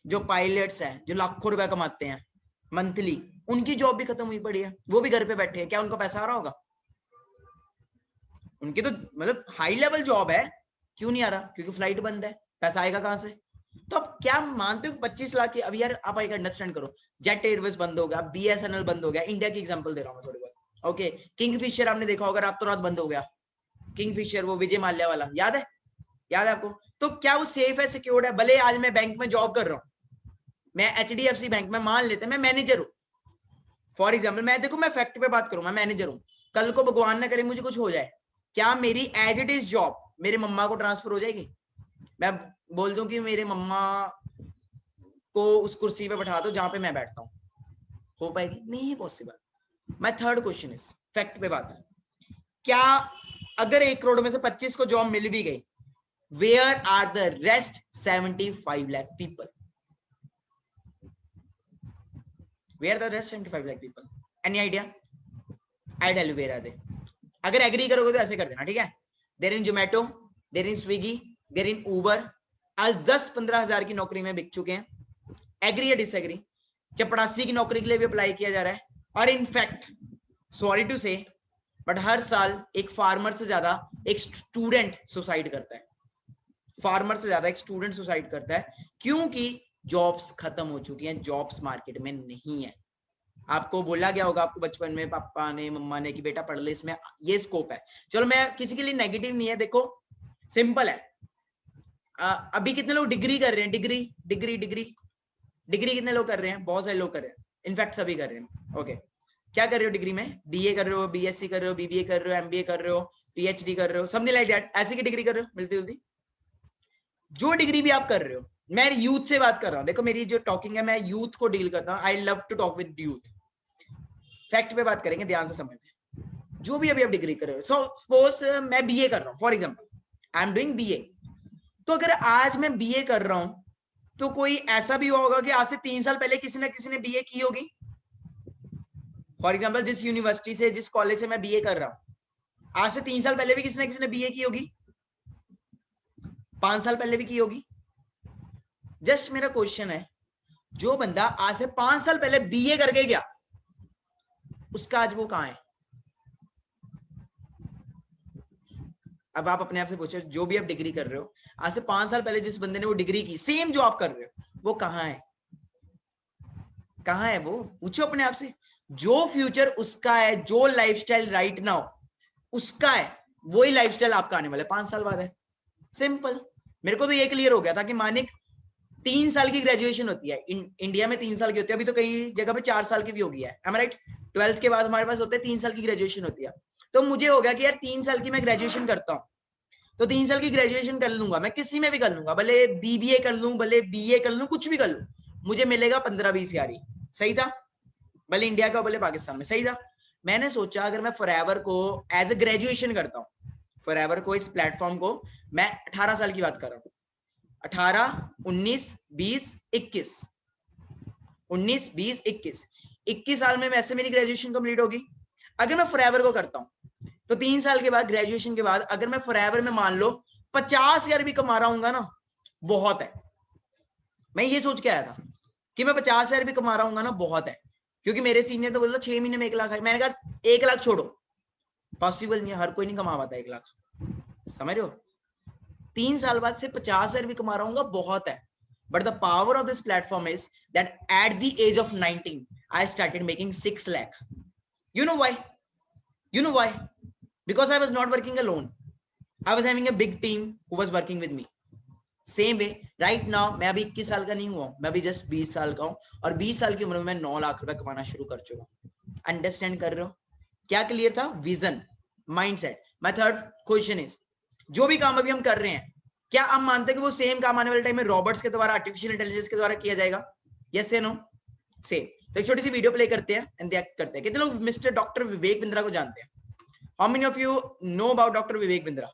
जो पायलट्स हैं जो लाखों रुपए कमाते हैं मंथली, उनकी जॉब भी खत्म हुई पड़ी है, वो भी घर पे बैठे हैं, क्या उनको पैसा आ रहा होगा? उनकी तो मतलब हाई लेवल जॉब है, क्यों नहीं आ रहा? क्योंकि फ्लाइट बंद है, पैसा आएगा कहां से? तो अब क्या मानते हो 25 लाख की? अब यार आप एक अंडरस्टैंड करो, जेट एयरवेज बंद हो गया, बीएसएनएल बंद हो गया, इंडिया की एग्जांपल दे रहा हूं मैं थोड़ी बहुत, ओके? किंगफिशर आपने देखा होगा, रातों रात बंद हो गया, किंगफिशर वो विजय माल्या वाला, याद है? याद है आपको? तो क्या वो सेफ है, सिक्योर्ड है? भले आज मैं बैंक में जॉब कर रहा हूँ, मैं एचडीएफसी बैंक में, मान लेते हैं मैं मैनेजर हूँ फॉर एग्जाम्पल, मैं देखो मैं फैक्ट पे बात करूं, मैं मैनेजर हूँ, कल को भगवान ना करे मुझे कुछ हो जाए, क्या मेरी एज इट इज जॉब मेरे मम्मा को ट्रांसफर हो जाएगी? मैं बोल दूं कि मेरे मम्मा को उस कुर्सी पे बैठा दो जहां पे मैं बैठता हूँ, हो पाएगी? नहीं है possible. My third question is, fact पे बात है, क्या अगर 1 करोड़ में से 25 को जॉब मिल भी गई, where are the rest 75 lakh people? Where the rest 75 lakh people? Any idea? I tell you where are they. अगर एग्री करोगे तो ऐसे कर देना, ठीक है? देर इन जोमेटो, देर इन स्विगी, देर इन उबर, आज 10-15 हजार की नौकरी में बिक चुके हैं। एग्री या डिसएग्री? चपड़ासी की नौकरी के लिए भी अप्लाई किया जा रहा है, और इनफैक्ट सॉरी टू से बट हर साल एक फार्मर से ज्यादा एक स्टूडेंट सुसाइड करता है, फार्मर से ज्यादा एक स्टूडेंट सुसाइड करता है, क्योंकि जॉब्स खत्म हो चुकी हैं, जॉब्स मार्केट में नहीं है। आपको बोला गया होगा आपको बचपन में पापा ने, मम्मा ने, कि बेटा पढ़ ले, इसमें ये स्कोप है। चलो मैं किसी के लिए नेगेटिव नहीं है, देखो सिंपल है, अभी कितने लोग डिग्री कर रहे हैं? डिग्री डिग्री डिग्री डिग्री कितने लोग कर रहे हैं? बहुत सारे लोग कर रहे हैं, इनफैक्ट सभी कर रहे हैं। ओके, क्या कर रहे हो डिग्री में? बीए कर रहे हो, बीएससी कर रहे हो, बीबीए कर रहे हो, एमबीए कर रहे हो, पीएचडी कर रहे हो, समथिंग लाइक दैट, ऐसी की डिग्री कर रहे हो मिलती जुलती। जो डिग्री भी आप कर रहे हो, मैं यूथ से बात कर रहा हूँ, देखो मेरी जो टॉकिंग है, मैं यूथ को डील करता हूँ, I love to talk with youth, fact पे बात करेंगे, ध्यान से समझना। जो भी अभी आप डिग्री कर रहे हो, सपोज मैं बीए कर रहा हूँ for example, I am doing BA, तो अगर आज मैं बीए कर रहा हूं तो कोई ऐसा भी होगा कि आज से 3 साल पहले किसी ना किसी ने बीए की होगी। फॉर एग्जांपल जिस यूनिवर्सिटी से, जिस कॉलेज से मैं बीए कर रहा हूं, आज से 3 साल पहले भी किसी ना किसी ने बीए की होगी, 5 साल पहले भी की होगी। जस्ट मेरा क्वेश्चन है, जो बंदा आज से 5 साल पहले बीए करके गया, उसका आज वो कहां है? अब आप अपने आप से पूछो, जो भी आप डिग्री कर रहे हो, आज से 5 साल पहले जिस बंदे ने वो डिग्री की, सेम जो आप कर रहे हो, वो कहाँ है? कहाँ है वो? पूछो अपने आप से। जो फ्यूचर उसका है, जो लाइफस्टाइल राइट नाउ उसका है, वही लाइफस्टाइल आपका आने वाला है 5 साल बाद है। सिंपल। मेरे को तो ये क्लियर हो गया था कि मानिक 3 साल की ग्रेजुएशन होती है, इंडिया में 3 साल की होती है, अभी तो कई जगह पे 4 साल की भी हो गई है, am I right? 12th के बाद हमारे पास होते हैं 3 साल की ग्रेजुएशन होती है। तो मुझे हो गया कि यार 3 साल की मैं ग्रेजुएशन करता हूँ, तो 3 साल की ग्रेजुएशन कर लूंगा, मैं किसी में भी कर लूंगा, भले बीबीए कर लूं, भले बीए कर लूं, कुछ भी कर लूं, मुझे मिलेगा 15-20 हजार ही। सही था? भले इंडिया का भले पाकिस्तान में। सही था? मैंने सोचा अगर मैं फॉरएवर को एज ए ग्रेजुएशन करता हूँ, फॉरएवर को, इस प्लेटफॉर्म को मैं 18 साल की बात कर रहा हूँ, 18, 19, 20, 21, 19, 20, 21, 21 साल में वैसे मेरी ग्रेजुएशन कंप्लीट होगी। अगर मैं फॉरएवर को करता हूँ तो 3 साल के बाद, ग्रेजुएशन के बाद, अगर मैं फॉरएवर में मान लो 50 हजार भी कमा रहा हूँ ना, बहुत है। मैं ये सोच के आया था कि मैं 50 हजार भी कमा रहा हूँ ना, बहुत है, क्योंकि मेरे सीनियर तो बोला 6 महीने में 1 लाख है। मैंने कहा 1 लाख छोड़ो, पॉसिबल नहीं है, हर कोई नहीं कमा पाता 1 लाख, समझ रहे हो? 3 साल बाद से 50 हजार भी कमा रहा हूँ, बहुत है। But the power of this platform is that at the age of 19, I started making 6 lakh. You know why? You know why? Because I was not working alone. I was having a big team who was working with me. Same way, right now, मैं अभी 21 साल का नहीं हुआ, मैं अभी just 20 साल का हूँ, और 20 साल की उम्र में मैं 9 लाख रुपए कमाना शुरू कर चुका हूँ। अंडरस्टैंड कर रहे हो? क्या क्लियर था? Vision, mindset. My third question is, जो भी काम अभी हम कर रहे हैं, क्या आप मानते हैं कि वो सेम काम आने वाले टाइम में रॉबोट्स के द्वारा, आर्टिफिशियल इंटेलिजेंस के द्वारा किया जाएगा? यस या नो? सेम। तो एक छोटी सी वीडियो प्ले करते हैं एंड रिएक्ट करते हैं। कितने लोग मिस्टर डॉक्टर विवेक बिंद्रा को जानते हैं? How many of you know about doctor Vivek Bindra?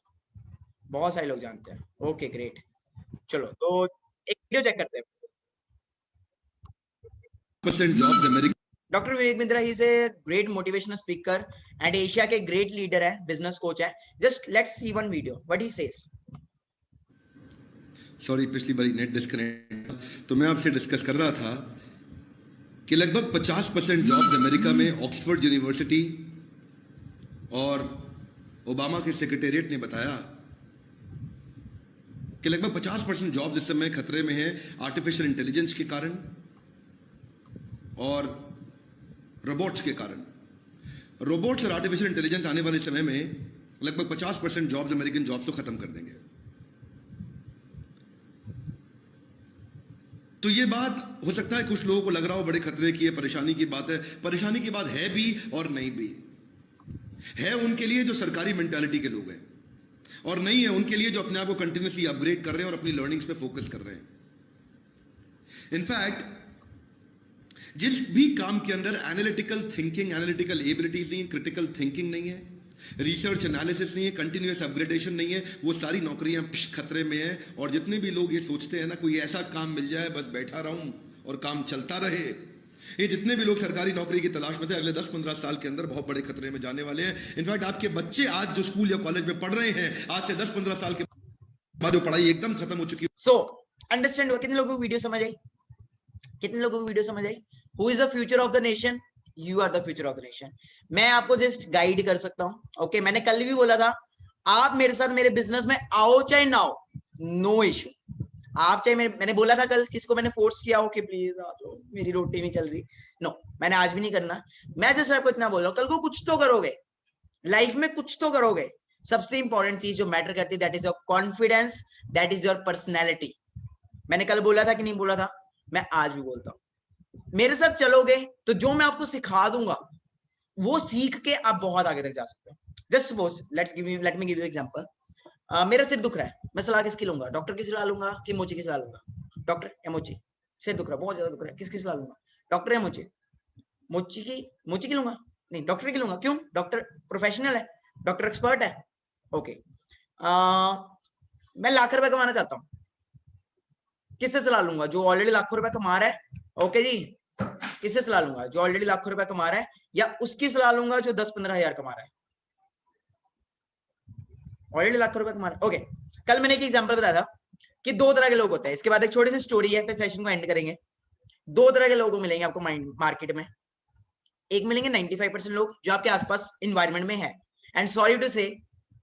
बहुत सारे लोग जानते हैं। Okay great. चलो तो एक वीडियो चेक करते हैं। Doctor Vivek Bindra, he is a great motivational speaker and Asia के ग्रेट लीडर है, बिजनेस कोच है। Just let's see one video what he says. Sorry, पिछली बारी नेट डिस्कनेक्ट, तो मैं आपसे डिस्कस कर रहा था कि लगभग 50% जॉब्स अमेरिका में ऑक्सफोर्ड यूनिवर्सिटी और ओबामा के सेक्रेटेरिएट ने बताया कि लगभग 50% जॉब्स इस समय खतरे में है आर्टिफिशियल इंटेलिजेंस के कारण और रोबोट्स के कारण। रोबोट्स और आर्टिफिशियल इंटेलिजेंस आने वाले समय में लगभग 50% जॉब्स, अमेरिकन जॉब्स तो खत्म कर देंगे। तो ये बात हो सकता है कुछ लोगों को लग रहा हो बड़े खतरे की है, परेशानी की बात है। परेशानी की बात है भी और नहीं भी है। उनके लिए जो सरकारी मेंटालिटी के लोग हैं, और नहीं है उनके लिए जो अपने आप को कंटिन्यूसली अपग्रेड कर रहे हैं और अपनी लर्निंग्स पे फोकस कर रहे हैं। इनफैक्ट जिस भी काम के अंदर एनालिटिकल थिंकिंग, एनालिटिकल एबिलिटीज नहीं है, क्रिटिकल थिंकिंग नहीं है, रिसर्च एनालिसिस नहीं है, कंटिन्यूअस अपग्रेडेशन नहीं है, वो सारी नौकरियां खतरे में है। और जितने भी लोग ये सोचते हैं ना कोई ऐसा काम मिल जाए बस बैठा रहूं और काम चलता रहे, ये जितने भी लोग सरकारी नौकरी की तलाश में थे अगले 10-15 साल के अंदर बहुत बड़े खतरे में जाने वाले हैं। इनफैक्ट आपके बच्चे आज जो स्कूल या कॉलेज में पढ़ रहे हैं, आज से 10-15 साल के बाद जो पढ़ाई एकदम खत्म हो चुकी है। सो अंडरस्टैंड हुआ? कितने लोगों को वीडियो समझ आई? कितने लोगों को वीडियो समझ आई? Who is the future of the nation? You are the future of the nation. मैं आपको जस्ट गाइड कर सकता हूं। ओके, मैंने कल भी बोला था आप मेरे साथ मेरे बिजनेस में आओ चाहे ना आओ, नो इश्यू। आप चाहे, मैंने बोला था कल, किसको मैंने फोर्स किया हो कि प्लीज आ जाओ, मेरी रोटी नहीं चल रही? नो, मैंने आज भी नहीं करना। मैं जस्ट आपको इतना बोल रहा हूँ, कल को कुछ तो करोगे लाइफ में, कुछ तो करोगे। सबसे इंपॉर्टेंट चीज जो मैटर करती है that is your confidence, that is your personality. मैंने कल बोला था कि नहीं बोला था? मैं आज भी बोलता हूँ, मेरे साथ चलोगे तो जो मैं आपको सिखा दूंगा वो सीख के आप बहुत आगे तक जा सकते हो। Just suppose let me give you example. मेरा सिर दुख रहा है, मैं सलाह किसकी लूंगा? डॉक्टर की सलाह लूंगा कि मोची की सलाह लूंगा? डॉक्टर या मोची? सिर दुख रहा है, बहुत ज्यादा दुख रहा है, किसकी सलाह लूंगा? डॉक्टर या मोची? मोची की लूंगा? नहीं, डॉक्टर की लूंगा। क्यों? डॉक्टर प्रोफेशनल है, डॉक्टर एक्सपर्ट है। ओके, मैं लाख रुपए कमाना चाहता हूँ, किससे सलाह लूंगा? जो ऑलरेडी लाखों रुपए कमा रहा है। ओके जी, किससे सलाह लूंगा? जो ऑलरेडी लाखों रुपए कमा रहा है, या उसकी सलाह लूंगा जो 10-15 हजार कमा रहा है? ऑलरेडी लाखों रुपए कमा रहा है। ओके, कल मैंने एक एग्जांपल बताया था कि 2 तरह के लोग होते हैं। इसके बाद एक छोटी सी स्टोरी है, फिर सेशन को एंड करेंगे। 2 तरह के लोग मिलेंगे आपको मार्केट में। एक मिलेंगे 95% लोग जो आपके आसपास इन्वायरमेंट में है, एंड सॉरी टू से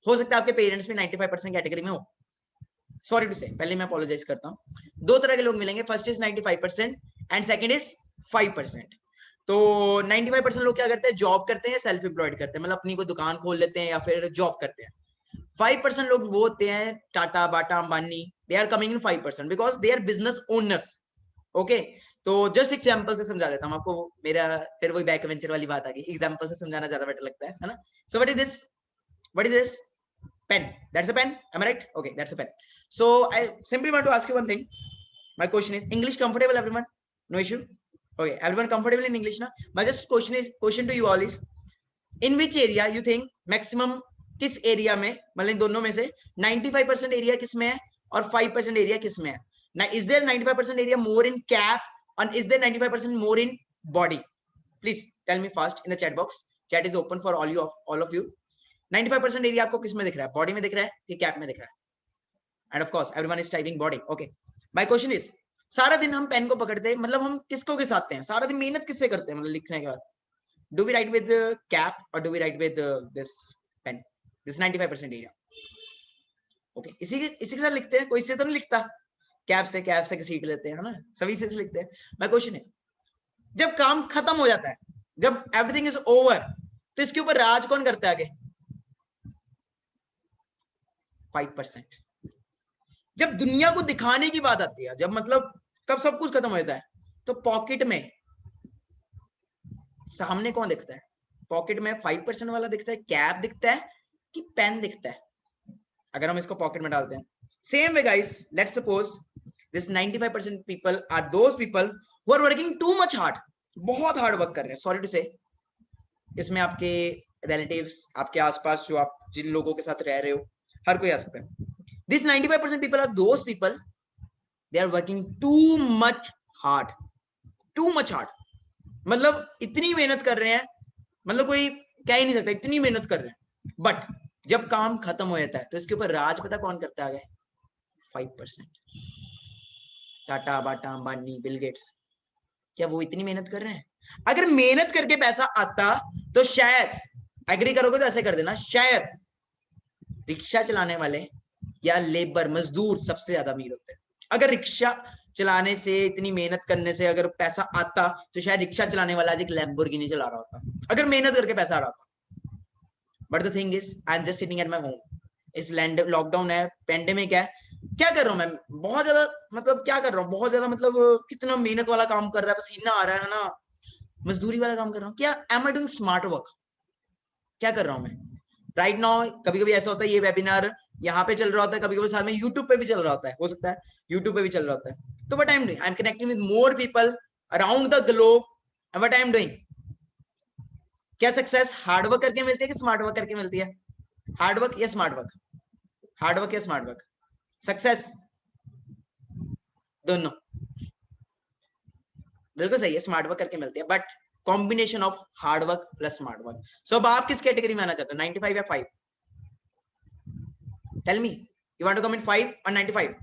हो सकता है आपके पेरेंट्स भी 95% कैटेगरी में हो, सॉरी टू से, पहले मैं अपोलोजाइज करता हूँ। दो तरह के लोग मिलेंगे, first is 95% and second is 5%। तो 95% लोग क्या करते हैं, जॉब करते हैं, सेल्फ एम्प्लॉयड करते हैं, मतलब अपनी कोई दुकान खोल लेते हैं या फिर जॉब करते हैं। 5% लोग वो होते हैं, Tata, Bata, Ambani, they are coming in 5% because they are business owners. Okay, तो जस्ट एग्जांपल से समझा देता हूँ आपको, मेरा फिर वही बैक वेंचर वाली बात आ गई, एग्जांपल से समझाना ज्यादा बेटर लगता है ना। So what is this, what is this, pen, that's a pen, am I right? Okay, that's a pen. So I simply want to ask you one thing. My question is, English comfortable everyone? No issue? Okay, everyone comfortable in English na? My just question to you all is, in which area you think maximum, किस area में, मतलब इन दोनों में से 95% area किस में है और 5% एरिया किस में है? Now is there 95% area more in cap and is there 95% more in body? Please tell me fast in the chat box. Chat is open for all of you. 95% area आपको किस में दिख रहा है, बॉडी में दिख रहा है कि कैप में दिख रहा है? End of course everyone is typing body. Okay, my question is, सारा दिन हम पेन को पकड़ते हैं, मतलब हम किसको के साथ हैं, सारा दिन मेहनत किससे करते हैं, मतलब लिखने के बाद, do we write with cap और do we write with this pen, this 95% area? Okay, इसी के साथ लिखते हैं, कोई से तो नहीं लिखता, कैप से सीट लेते हैं, है ना, सभी से लिखते हैं। माय क्वेश्चन है, जब काम खत्म हो जाता है, जब एवरीथिंग इज ओवर, तो इसके ऊपर राज कौन करता है आगे? 5%। जब दुनिया को दिखाने की बात आती है, जब मतलब कब सब कुछ खत्म हो जाता है, तो पॉकेट में सामने कौन दिखता है? पॉकेट में 5% वाला दिखता है, कैप दिखता है कि पेन दिखता है? अगर हम इसको पॉकेट में डालते हैं, same way guys, let's suppose this 95% people are those people who are working too much hard, बहुत हार्ड वर्क कर रहे हैं, सॉरी टू से, इसमें आपके रिलेटिव्स, आपके आसपास जो आप जिन लोगों के साथ रह रहे हो, हर कोई आ सकता है। These 95% people are those people, they are working too much hard, too much hard, मतलब इतनी मेहनत कर रहे हैं, मतलब कोई कह ही नहीं सकता, इतनी मेहनत कर रहे हैं, बट जब काम खत्म हो जाता है तो इसके ऊपर राज पता कौन करता है? 5%। Tata, Bata, Ambani, Bill Gates, क्या वो इतनी मेहनत कर रहे हैं? अगर मेहनत करके पैसा आता तो शायद, एग्री करोगे तो ऐसे कर देना, शायद रिक्शा चलाने वाले या लेबर, मजदूर सबसे ज्यादा अमीर होते हैं। अगर रिक्शा चलाने से, इतनी मेहनत करने से अगर पैसा आता तो शायद रिक्शा चलाने वाला आज एक लैम्बोर्गिनी चला रहा होता, अगर मेहनत करके पैसा आ रहा था। But the thing is, I am just sitting at my home, इस लॉकडाउन है, पेंडेमिक है, क्या कर रहा हूँ मैं? बहुत ज्यादा, मतलब क्या कर रहा हूँ, बहुत ज्यादा, मतलब कितना मेहनत वाला काम कर रहा है, पसीना आ रहा है ना, मजदूरी वाला काम कर रहा हूँ क्या? Am I doing smart work? क्या कर रहा हूँ मैं राइट नाउ? कभी कभी ऐसा होता है, ये वेबिनार यहाँ पे चल रहा होता है, कभी कभी साथ में यूट्यूब पे भी चल रहा होता है, हो सकता है यूट्यूब पे भी चल रहा होता है, तो what I am doing, I am connecting with more people around the globe, and what I am doing. क्या सक्सेस हार्ड वर्क करके मिलती है कि स्मार्ट वर्क करके मिलती है? हार्ड वर्क या स्मार्ट वर्क? हार्ड वर्क या स्मार्ट वर्क? सक्सेस दोनों, बिल्कुल सही है, स्मार्ट वर्क करके मिलती है, but combination of hard work plus smart work. So अब आप किस कैटेगरी में आना चाहते हो, 95 या 5? Tell me, you want to come in 5 और 95?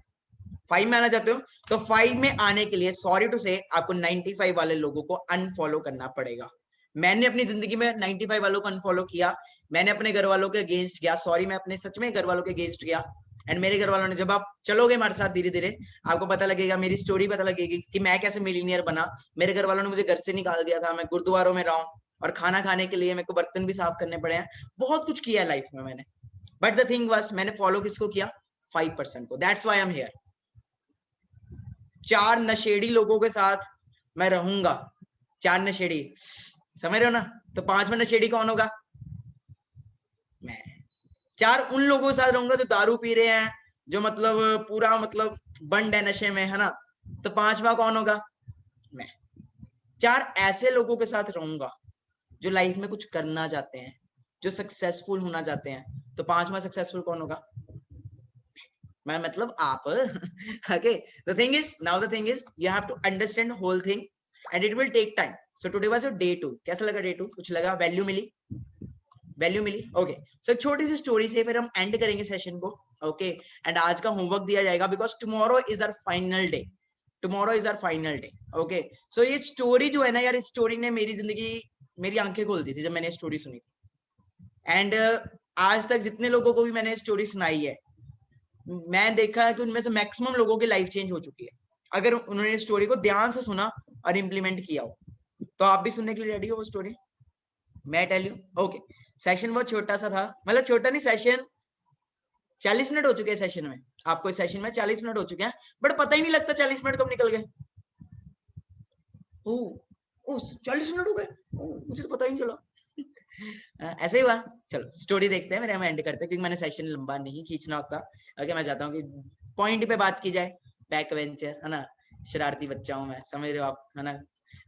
5 में आना चाहते हो तो 5 में आने के लिए सॉरी टू से आपको 95 वाले लोगों को अनफॉलो करना पड़ेगा। मैंने अपनी जिंदगी में 95 वालों को अनफॉलो किया, मैंने अपने घर वालों के अगेंस्ट किया, सॉरी मैं अपने सच में घर वालों के अगेंस्ट किया, एंड मेरे घर वालों ने, जब आप चलोगे हमारे साथ धीरे धीरे आपको पता लगेगा, मेरी स्टोरी पता लगेगी कि मैं कैसे मिलीनियर बना। मेरे घर वालों ने मुझे घर से निकाल दिया था, मैं गुरुद्वारों में रहा हूँ, और खाना खाने के लिए मेरे को बर्तन भी साफ करने पड़े हैं, बहुत कुछ किया है लाइफ में मैंने, बट द थिंग वाज, मैंने फॉलो किसको किया? 5% को। That's why I am here. 4 नशेड़ी लोगों के साथ मैं रहूंगा, 4 नशेड़ी, समझ रहे हो ना, तो 5वां नशेड़ी कौन होगा? मैं। 4 उन लोगों के साथ रहूंगा जो दारू पी रहे हैं, जो मतलब पूरा मतलब बंड है नशे में, है ना, तो 5वां कौन होगा? मैं। 4 ऐसे लोगों के साथ रहूंगा जो लाइफ में कुछ करना चाहते हैं, जो सक्सेसफुल होना चाहते हैं, तो 5वां सक्सेसफुल कौन होगा? मैं, मतलब आप। okay, the thing is, now the thing is you have to understand whole thing and it will take time. So today was your day 2. कैसा लगा day 2? कुछ लगा, वैल्यू मिली, वैल्यू मिली? ओके, सो छोटी सी स्टोरी से फिर हम एंड करेंगे सेशन को। ओके, एंड आज का होमवर्क दिया जाएगा because tomorrow is our final day, tomorrow is our final day. Okay, so ये स्टोरी जो है ना यार, इस स्टोरी ने मेरी जिंदगी, मेरी आंखें खोल दी थी जब मैंने स्टोरी सुनी थी, एंड आज तक जितने लोगों को भी मैंने स्टोरी सुनाई है, मैं देखा है कि उनमें से मैक्सिमम लोगों की लाइफ चेंज हो चुकी है अगर उन्होंने स्टोरी को ध्यान से सुना और इम्प्लीमेंट किया हो। तो आप भी सुनने के लिए रेडी हो वो स्टोरी? मैं टेल यू। ओके, सेशन बहुत छोटा सा था, मतलब छोटा नहीं, सेशन 40 मिनट हो चुके हैं सेशन में, आपको इस सेशन में 40 मिनट हो चुके हैं, बट पता ही नहीं लगता 40 मिनट कब निकल गए। ओ ओ 40 मिनट हो गए, मुझे तो पता ही नहीं चला। ऐसे ही हुआ। चलो स्टोरी देखते हैं, मेरे हम एंड करते हैं क्योंकि मैंने सेशन लंबा नहीं खींचना होता। ओके, मैं चाहता हूँ कि पॉइंट पे बात की जाए। बैक वेंचर है ना, शरारती बच्चा हूँ मैं, समझ रहे हो आप, है ना।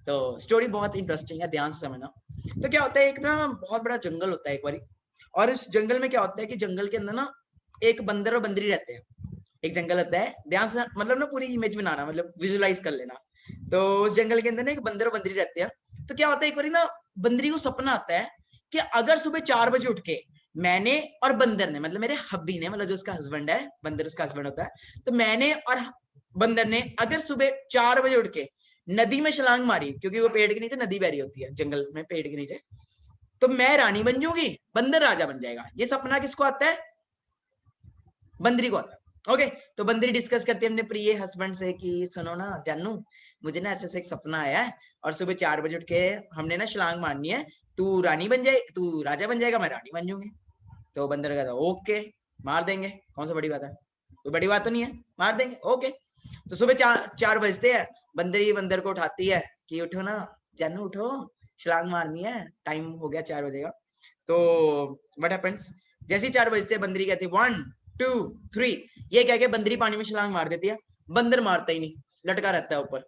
तो स्टोरी बहुत इंटरेस्टिंग है, ध्यान से समझना। तो क्या होता है, एक ना बहुत बड़ा जंगल होता है एक बारी, और उस जंगल में क्या होता है कि जंगल के अंदर ना एक बंदर और बंदरी रहते हैं। एक जंगल होता है, ध्यान से मतलब ना पूरी इमेज बनाना, मतलब विजुलाइज कर लेना। तो उस जंगल के अंदर ना एक बंदर और बंदरी रहते हैं। तो क्या होता है, एक बारी ना बंदरी को सपना आता है कि अगर सुबह 4 बजे उठ के मैंने और बंदर ने, मतलब मेरे हब्बी ने, मतलब जो उसका हस्बैंड है, बंदर उसका हस्बैंड होता है, तो मैंने और बंदर ने अगर सुबह 4 बजे उठ के नदी में छलांग मारी, क्योंकि वो पेड़ के नीचे नदी बह रही होती है जंगल में, पेड़ के नीचे, तो मैं रानी बन जाऊंगी, बंदर राजा बन जाएगा। ये सपना किसको आता है? बंदरी को आता है। ओके, तो बंदरी डिस्कस करती है अपने प्रिय हस्बैंड से कि सुनो ना जानू, मुझे ना ऐसे ऐसे एक सपना आया है और सुबह 4 बजे उठ के हमने ना छलांग मारनी है, तू रानी बन जाए, तू राजा बन जाएगा, मैं रानी बन जाऊंगी। तो बंदर कहता ओके, मार देंगे, कौन सा बड़ी बात है, कोई बड़ी बात तो नहीं है, मार देंगे। ओके, तो सुबह 4 बजते हैं, बंदरी बंदर को उठाती है कि उठो ना जानू, उठो, छलांग मारनी है, टाइम हो गया 4 बजे का। तो व्हाट हैपेंस, जैसे ही 4 बजते हैं बंदरी कहती है 1 2 3, ये कह के बंदरी पानी में छलांग मार देती है। बंदर मारता ही नहीं, लटका रहता है ऊपर।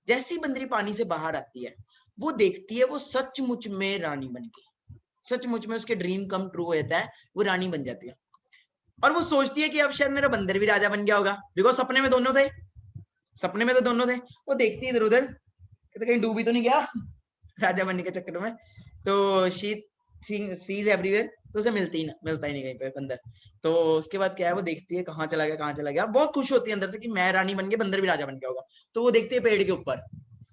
जैसी बंदरी पानी से बाहर आती है, वो देखती है वो सचमुच में रानी बन गई, सचमुच में उसके ड्रीम कम ट्रू हो जाता है, वो रानी बन जाती है। और वो सोचती है कि अब शायद मेरा बंदर भी राजा बन गया होगा, बिकॉज सपने में दोनों थे, सपने में तो दोनों थे। वो देखती है इधर उधर, कहते कहीं डूबी तो नहीं गया राजा बनने के चक्कर में। तो शी सीज एवरीवेयर, तो उसे मिलता ही नहीं कहीं पे बंदर। तो उसके बाद क्या है, वो देखती है कहाँ चला गया, कहाँ चला गया, बहुत खुश होती है अंदर से कि मैं रानी बन गई, बंदर भी राजा बन गया होगा। तो वो देखती है पेड़ के ऊपर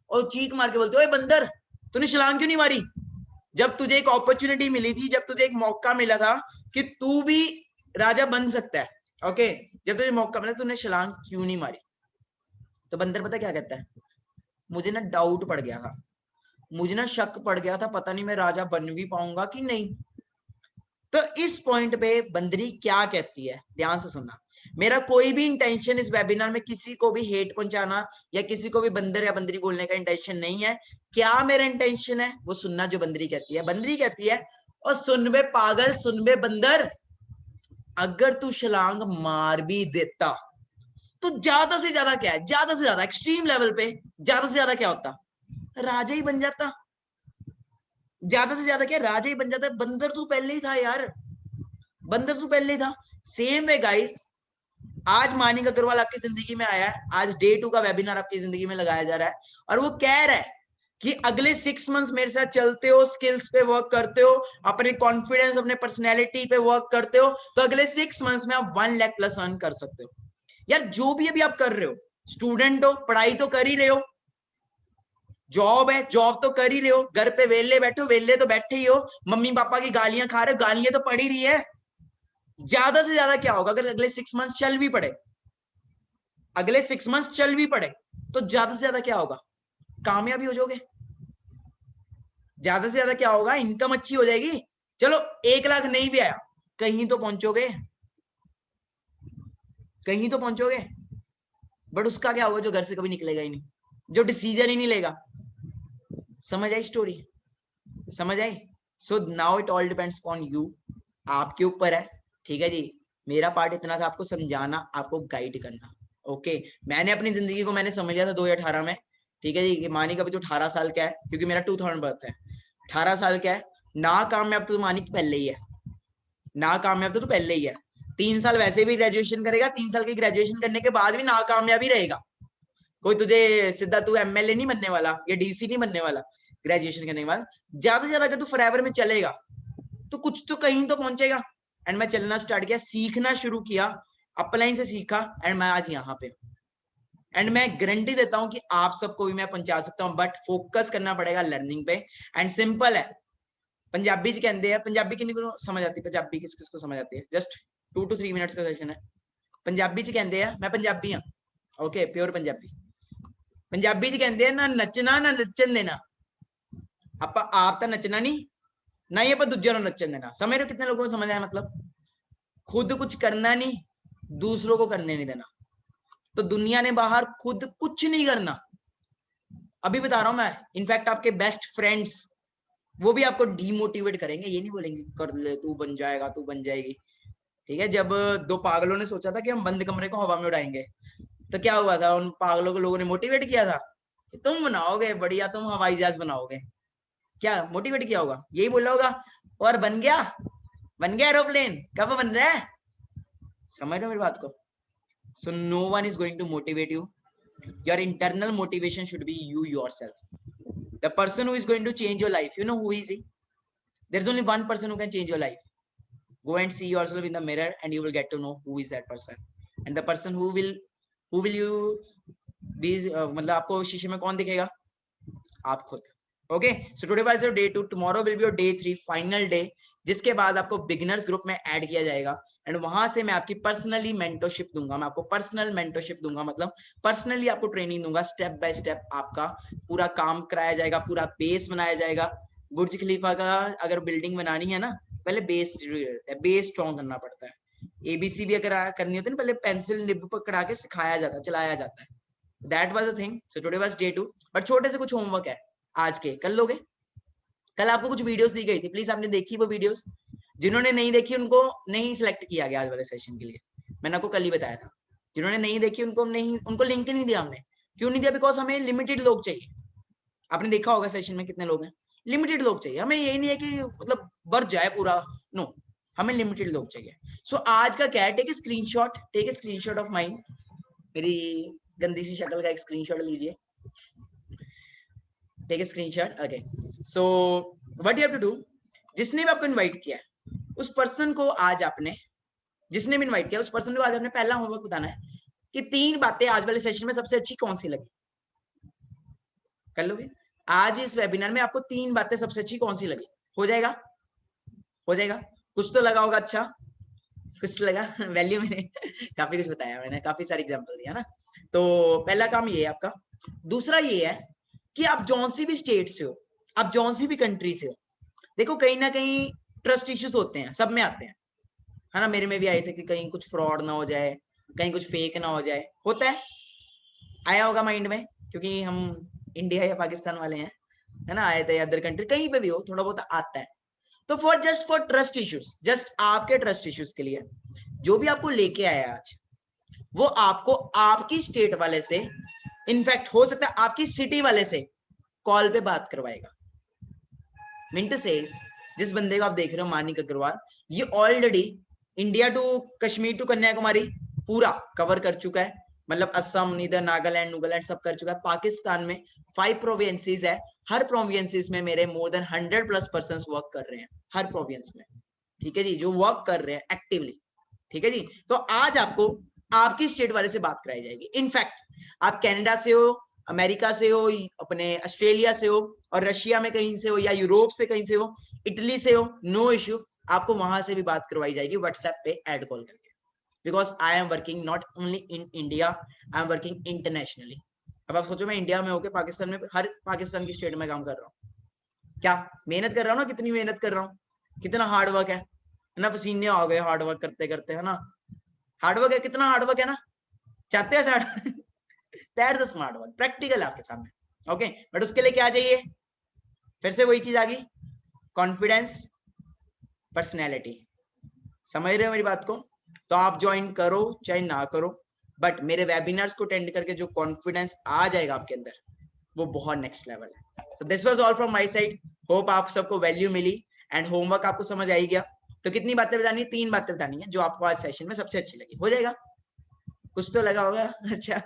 और चीख मार के बोलती है, ओए बंदर, तूने छलांग क्यों नहीं मारी? जब तुझे एक अपॉर्चुनिटी मिली थी, जब तुझे एक मौका मिला था कि तू भी राजा बन सकता है, ओके, जब तुझे मौका मिला, तूने छलांग क्यों नहीं मारी? तो बंदर पता क्या कहता है, मुझे ना डाउट पड़ गया था, मुझे ना शक पड़ गया था, पता नहीं मैं राजा बन भी पाऊंगा कि नहीं। तो इस पॉइंट पे बंदरी क्या कहती है, ध्यान से सुनना। मेरा कोई भी इंटेंशन इस वेबिनार में किसी को भी हेट पहुंचाना या किसी को भी बंदर या बंदरी बोलने का इंटेंशन नहीं है। क्या मेरा इंटेंशन है वो सुनना, जो बंदरी कहती है। बंदरी कहती है, और सुन बे पागल, सुन बे बंदर, अगर तू छलांग मार भी देता तो ज्यादा से ज्यादा क्या है, ज्यादा से ज्यादा एक्सट्रीम लेवल पे ज्यादा से ज्यादा क्या होता, राजा ही बन जाता। ज्यादा से ज्यादा क्या, राजा ही बन जाता। बंदर तू पहले ही था यार, बंदर तू पहले ही था। सेम वे गाइस, आज मानिक अग्रवाल आपकी जिंदगी में आया है, आज डे 2 का वेबिनार आपकी जिंदगी में लगाया जा रहा है, और वो कह रहा है कि अगले 6 मंथ्स मेरे साथ चलते हो, स्किल्स पे वर्क करते हो, अपने कॉन्फिडेंस, अपने पर्सनैलिटी पे वर्क करते हो, तो अगले 6 मंथ्स में आप 1 लाख प्लस अर्न कर सकते हो। यार जो भी अभी आप कर रहे हो, स्टूडेंट हो, पढ़ाई तो कर ही रहे हो, जॉब है, जॉब तो कर ही रहे हो, घर पे वेले बैठो, वेले तो बैठे ही हो, मम्मी पापा की गालियां खा रहे हो, गालियां तो पड़ ही रही है। ज्यादा से ज्यादा क्या होगा, अगर अगले 6 मंथ्स चल भी पड़े, अगले 6 मंथ्स चल भी पड़े, तो ज्यादा से ज्यादा क्या होगा, कामयाबी हो जाओगे। ज्यादा से ज्यादा क्या होगा, इनकम अच्छी हो जाएगी। चलो 1 लाख नहीं भी आया, कहीं तो पहुंचोगे, कहीं तो पहुंचोगे। बट उसका क्या होगा, जो घर से कभी निकलेगा ही नहीं, जो डिसीजन ही नहीं लेगा। समझ आई स्टोरी, समझ आई? So now it all depends on you, आपके ऊपर है। ठीक है जी, मेरा पार्ट इतना था, आपको समझाना, आपको गाइड करना। ओके, मैंने अपनी जिंदगी को मैंने समझा था 2018 में। ठीक है जी, कि मानिक अभी तो 18 साल का है, क्योंकि मेरा 2000 बर्थ है, 18 साल का है। ना कामयाब तो मानिक पहले ही है, ना कामयाब तो पहले ही है। 3 साल वैसे भी ग्रेजुएशन करेगा, 3 साल की ग्रेजुएशन करने के बाद भी नाकामयाब ही रहेगा। कोई तुझे सीधा तू एमएलए नहीं बनने वाला या डीसी नहीं बनने वाला ग्रेजुएशन करने के बाद। ज्यादा से ज्यादा अगर तू फॉरएवर में चलेगा तो कुछ तो कहीं तो पहुंचेगा। एंड मैं चलना स्टार्ट किया, सीखना शुरू किया, अपलाइन से सीखा, एंड मैं आज यहाँ पे। एंड मैं गारंटी देता हूं कि आप सबको भी मैं पहुंचा सकता हूं, बट फोकस करना पड़ेगा लर्निंग पे। एंड सिंपल है, पंजाबी च कहते हैं, पंजाबी किन्नी को समझ आती है, पंजाबी किस किस को समझ आती है, जस्ट 2 to 3 मिनट्स का सेशन है। पंजाबी च कहते हैं, मैं पंजाबी हाँ, ओके प्योर पंजाबी। पंजाबी च कहते हैं ना नचना ना नचन देना, आप तो नचना नहीं ना ही आप दूजे को नचन देना। समझ रहे हो कितने लोगों को समझ आया? मतलब खुद कुछ करना नहीं, दूसरों को करने नहीं देना। तो दुनिया ने बाहर खुद कुछ नहीं करना, अभी बता रहा हूं मैं। इनफैक्ट आपके बेस्ट फ्रेंड्स वो भी आपको डीमोटिवेट करेंगे, ये नहीं बोलेंगे कर ले तू बन जाएगा, तू बन जाएगी। ठीक है, जब 2 पागलों ने सोचा था कि हम बंद कमरे को हवा में उड़ाएंगे, तो क्या हुआ था? उन पागलों को लोगों ने मोटिवेट किया था कि तुम बनाओगे बढ़िया, तुम हवाई जहाज बनाओगे। क्या मोटिवेट किया होगा? यही बोला होगा, और बन गया एरोप्लेन। कब बन रहा है? समझ रहे हो मेरी बात को? So no one is going to motivate you, your internal motivation should be you yourself. The person who is going to change your life, you know who is he? There's only one person who can change your life. Go and see yourself in the mirror and you will get to know who is that person. And the person who will you be, मतलब आपको शीशे में कौन दिखेगा? आप खुद। Okay, so today was your day 2, tomorrow will be your day 3, final day, जिसके बाद आपको बिगिनर्स ग्रुप में ऐड किया जाएगा। एंड वहां से मैं आपकी पर्सनली मेंटरशिप दूंगा, मैं आपको पर्सनल मेंटरशिप दूंगा, मतलब पर्सनली आपको ट्रेनिंग दूंगा, स्टेप बाय स्टेप आपका पूरा काम कराया जाएगा, पूरा बेस बनाया जाएगा। बुर्ज खलीफा का अगर बिल्डिंग बनानी है ना, पहले बेस बेस स्ट्रॉन्ग करना पड़ता है। एबीसी भी अगर करनी होती है ना, पहले पेंसिल निब पकड़ा के सिखाया जाता है, चलाया जाता है। That was the thing. So today was day 2, but छोटे से कुछ होमवर्क है आज के, कर लोगे? कल आपको कुछ वीडियोस दी गई थी, प्लीज आपने देखी वो वीडियोस? जिन्होंने नहीं देखी उनको नहीं सिलेक्ट किया गया आज वाले सेशन के लिए, मैंने आपको कल ही बताया था। जिन्होंने नहीं देखी उनको लिंक नहीं दिया हमने। क्यों नहीं दिया? बिकॉज हमें लिमिटेड लोग चाहिए। आपने देखा होगा सेशन में कितने लोग हैं, लिमिटेड लोग चाहिए हमें। यही नहीं है कि मतलब बढ़ जाए पूरा, नो, हमें लिमिटेड लोग चाहिए। सो आज का क्या है, take a screenshot of mind, मेरी गंदी सी शक्ल का एक स्क्रीनशॉट लीजिए, take a screenshot. Okay, so what you have to do, जिसने भी आपको इनवाइट किया उस पर्सन को आज आपने, जिसने भी इनवाइट किया उस पर्सन को आज आपने पहला होमवर्क बताना है कि 3 बातें आज वाले सेशन में सबसे अच्छी कौन सी लगी। कर लोगे? आज इस वेबिनार में आपको 3 बातें सबसे अच्छी कौन सी लगी? हो जाएगा? हो जाएगा? कुछ तो लगा होगा अच्छा, कुछ लगा वैल्यू में काफी कुछ बताया मैंने, काफी सारी एग्जांपल दिया ना। तो पहला काम ये है आपका। दूसरा ये है कि आप जौन सी भी स्टेट से हो, आप जौन सी भी कंट्री से हो, देखो कहीं ना कहीं ट्रस्ट इश्यूज होते हैं, सब में आते हैं, है ना? मेरे में भी आए थे कि कहीं कुछ फ्रॉड ना हो जाए, कहीं कुछ फेक ना हो जाए, होता है, आया होगा माइंड में, क्योंकि हम इंडिया या पाकिस्तान वाले हैं, है ना? आए थे अदर कंट्री, कहीं पे भी हो थोड़ा बहुत आता है। तो फॉर ट्रस्ट इश्यूज, जस्ट आपके ट्रस्ट इश्यूज के लिए जो भी आपको लेके आया आज, वो आपको आपकी स्टेट वाले से, इनफैक्ट हो सकता है आपकी सिटी वाले से कॉल पे बात करवाएगा। मिंटू सेज, जिस बंदे को आप देख रहे हो मानिक अग्रवाल, ये already India to Kashmir to Kanyakumari पूरा कवर कर चुका है, मतलब असम, नीदर, नागालैंड, नूगालैंड सब कर चुका है। पाकिस्तान में 5 प्रोविंसेस है, हर प्रोविंसेस में मेरे मोर देन 100+ पर्संस वर्क कर रहे हैं, हर प्रोविंस में। ठीक है जी, जो वर्क कर रहे हैं एक्टिवली। ठीक है जी, तो आज आपको आपकी स्टेट वाले से बात कराई जाएगी। इनफैक्ट आप कनाडा से हो, अमेरिका से हो, अपने ऑस्ट्रेलिया से हो, और रशिया में कहीं से हो, या यूरोप से कहीं से हो, इटली से हो, नो इश्यू, आपको वहां से भी बात करवाई जाएगी व्हाट्सएप पे ऐड कॉल करके। Because I am working not only in India, I am working internationally. अब आप सोचो मैं इंडिया में होकर पाकिस्तान में, हर पाकिस्तान की स्टेट में काम कर रहा हूँ, क्या मेहनत कर रहा हूँ ना, कितनी मेहनत कर रहा हूँ, कितना हार्ड वर्क है ना, पसीने आ गए हार्ड वर्क करते करते, है ना? हार्ड वर्क है, कितना हार्ड वर्क है ना, चाहते हैं that's the smart work, practical आपके सामने। ओके, बट उसके लिए क्या चाहिए? फिर से वही चीज आ गई, कॉन्फिडेंस, पर्सनैलिटी। समझ रहे हो मेरी बात को? तो आप ज्वाइन करो चाहे ना करो, बट मेरे वेबिनार्स को अटेंड करके जो कॉन्फिडेंस आ जाएगा आपके अंदर, वो बहुत नेक्स्ट लेवल है। So this was all from my side, hope आप सबको वैल्यू मिली एंड होमवर्क आपको समझ आई गया। तो कितनी बातें बतानी है? 3 बातें बतानी है जो आपको आज सेशन में सबसे अच्छी लगी। हो जाएगा? कुछ तो लगा होगा अच्छा,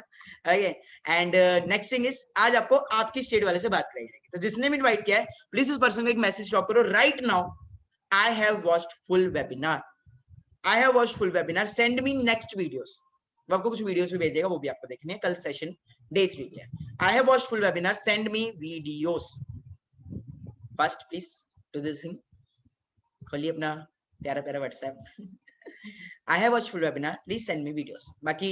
okay. And next thing is, आज आपको आपकी स्टेट वाले से बात कराई जाएगी। तो जिसने भी इनवाइट किया है, प्लीज उस पर्सन को एक मैसेज ड्रॉप करो, right now I have watched full webinar, I have watched full webinar, send me next videos. वो आपको कुछ वीडियोस भी भेजेगा, वो भी आपको देखनी है कल सेशन डे 3 के लिए। I have watched full webinar, send me videos first please to this thing, खोलिए अपना प्यारा प्यारा WhatsApp. I have watched full webinar, please send me videos. बाकी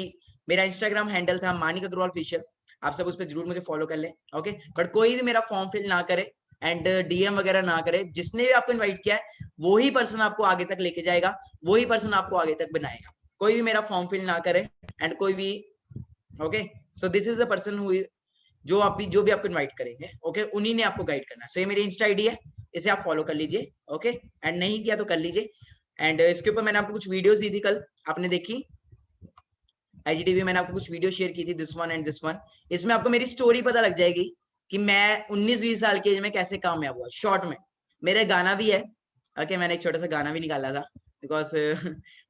मेरा इंस्टाग्राम हैंडल था मानिक अग्रवाल ऑफिशियल, आप सब उस पर जरूर मुझे फॉलो कर ले, ओके। बट कोई भी मेरा फॉर्म फिल ना करे एंड डीएम वगैरह ना करे, जिसने भी आपको इनवाइट किया है वही पर्सन आपको आगे तक लेके जाएगा, वही पर्सन आपको आगे तक बनाएगा। कोई भी मेरा फॉर्म फिल ना करे एंड कोई भी, okay. So this is the person who जो भी आपको इनवाइट करेंगे, ओके, उन्हीं ने आपको गाइड करना है। सो ये मेरी इंस्टा आईडी है, इसे आप फॉलो कर लीजिए, ओके। एंड नहीं किया तो कर लीजिए। एंड इसके ऊपर मैंने आपको कुछ वीडियोस दी थी कल, आपने देखी आईजीटीवी, मैंने आपको कुछ वीडियो शेयर की थी, this one and this one. इसमें आपको मेरी स्टोरी पता लग जाएगी कि मैं 19-20 साल की एज में कैसे कामयाब हुआ। शॉर्ट में मेरे गाना भी है, ओके, मैंने एक छोटा सा गाना भी निकाला था, बिकॉज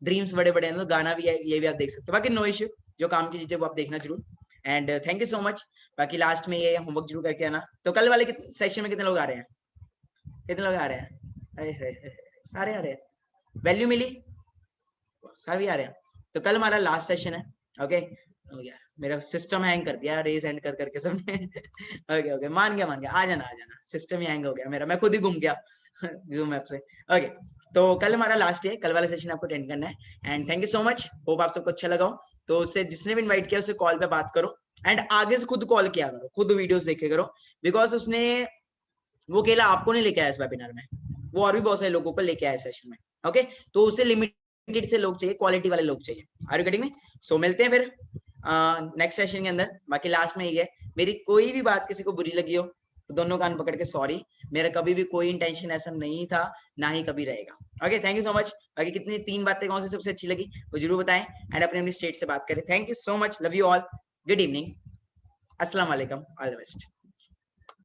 ड्रीम्स बड़े बड़े हैं, तो गाना भी है, ये भी आप देख सकते हो। बाकी नो इश्यू, जो काम की चीजें वो आप देखना जरूर। And thank you so much. बाकी लास्ट में ये होमवर्क जरूर करके आना। तो कल वाले सेक्शन में कितने लोग आ रहे हैं, कितने लोग आ रहे हैं? सारे आ रहे हैं, वैल्यू मिली, सभी आ रहे हैं। तो कल हमारा लास्ट सेशन है, ओके। हो गया, मेरा सिस्टम हैंग कर दिया रेज एंड कर करके सबने। ओके ओके, मान गया, आ जाना, सिस्टम ही हैंग हो गया मेरा, मैं खुद ही घूम गया जूम ऐप से। ओके, तो कल हमारा लास्ट है, कल वाला सेशन आपको अटेंड करना है। And thank you so much, hope आप सबको अच्छा लगा हो। तो उससे जिसने भी इन्वाइट किया उससे कॉल पे बात करो, एंड आगे से खुद कॉल किया करो, खुद वीडियोस देखे करो, बिकॉज उसने वो अकेला आपको नहीं लेके आया इस वेबिनार में, वो और भी बहुत सारे लोगों को लेके आया सेशन में, ओके। तो उसे लिमिटेड से लोग चाहिए, क्वालिटी वाले लोग चाहिए। Are you getting me? So मिलते हैं फिर नेक्स्ट सेशन के अंदर। बाकी लास्ट में ये है, मेरी कोई भी बात किसी को बुरी लगी हो तो दोनों कान पकड़ के सॉरी, मेरा कभी भी कोई इंटेंशन ऐसा नहीं था, ना ही कभी रहेगा, okay. Thank you so much. बाकी कितनी 3 बातें कौन सी सबसे अच्छी लगी वो जरूर बताएं, एंड अपने अपनी स्टेट से बात करें। Thank you so much, love you all, good evening, अस्सलाम वालेकुम, ऑल द बेस्ट।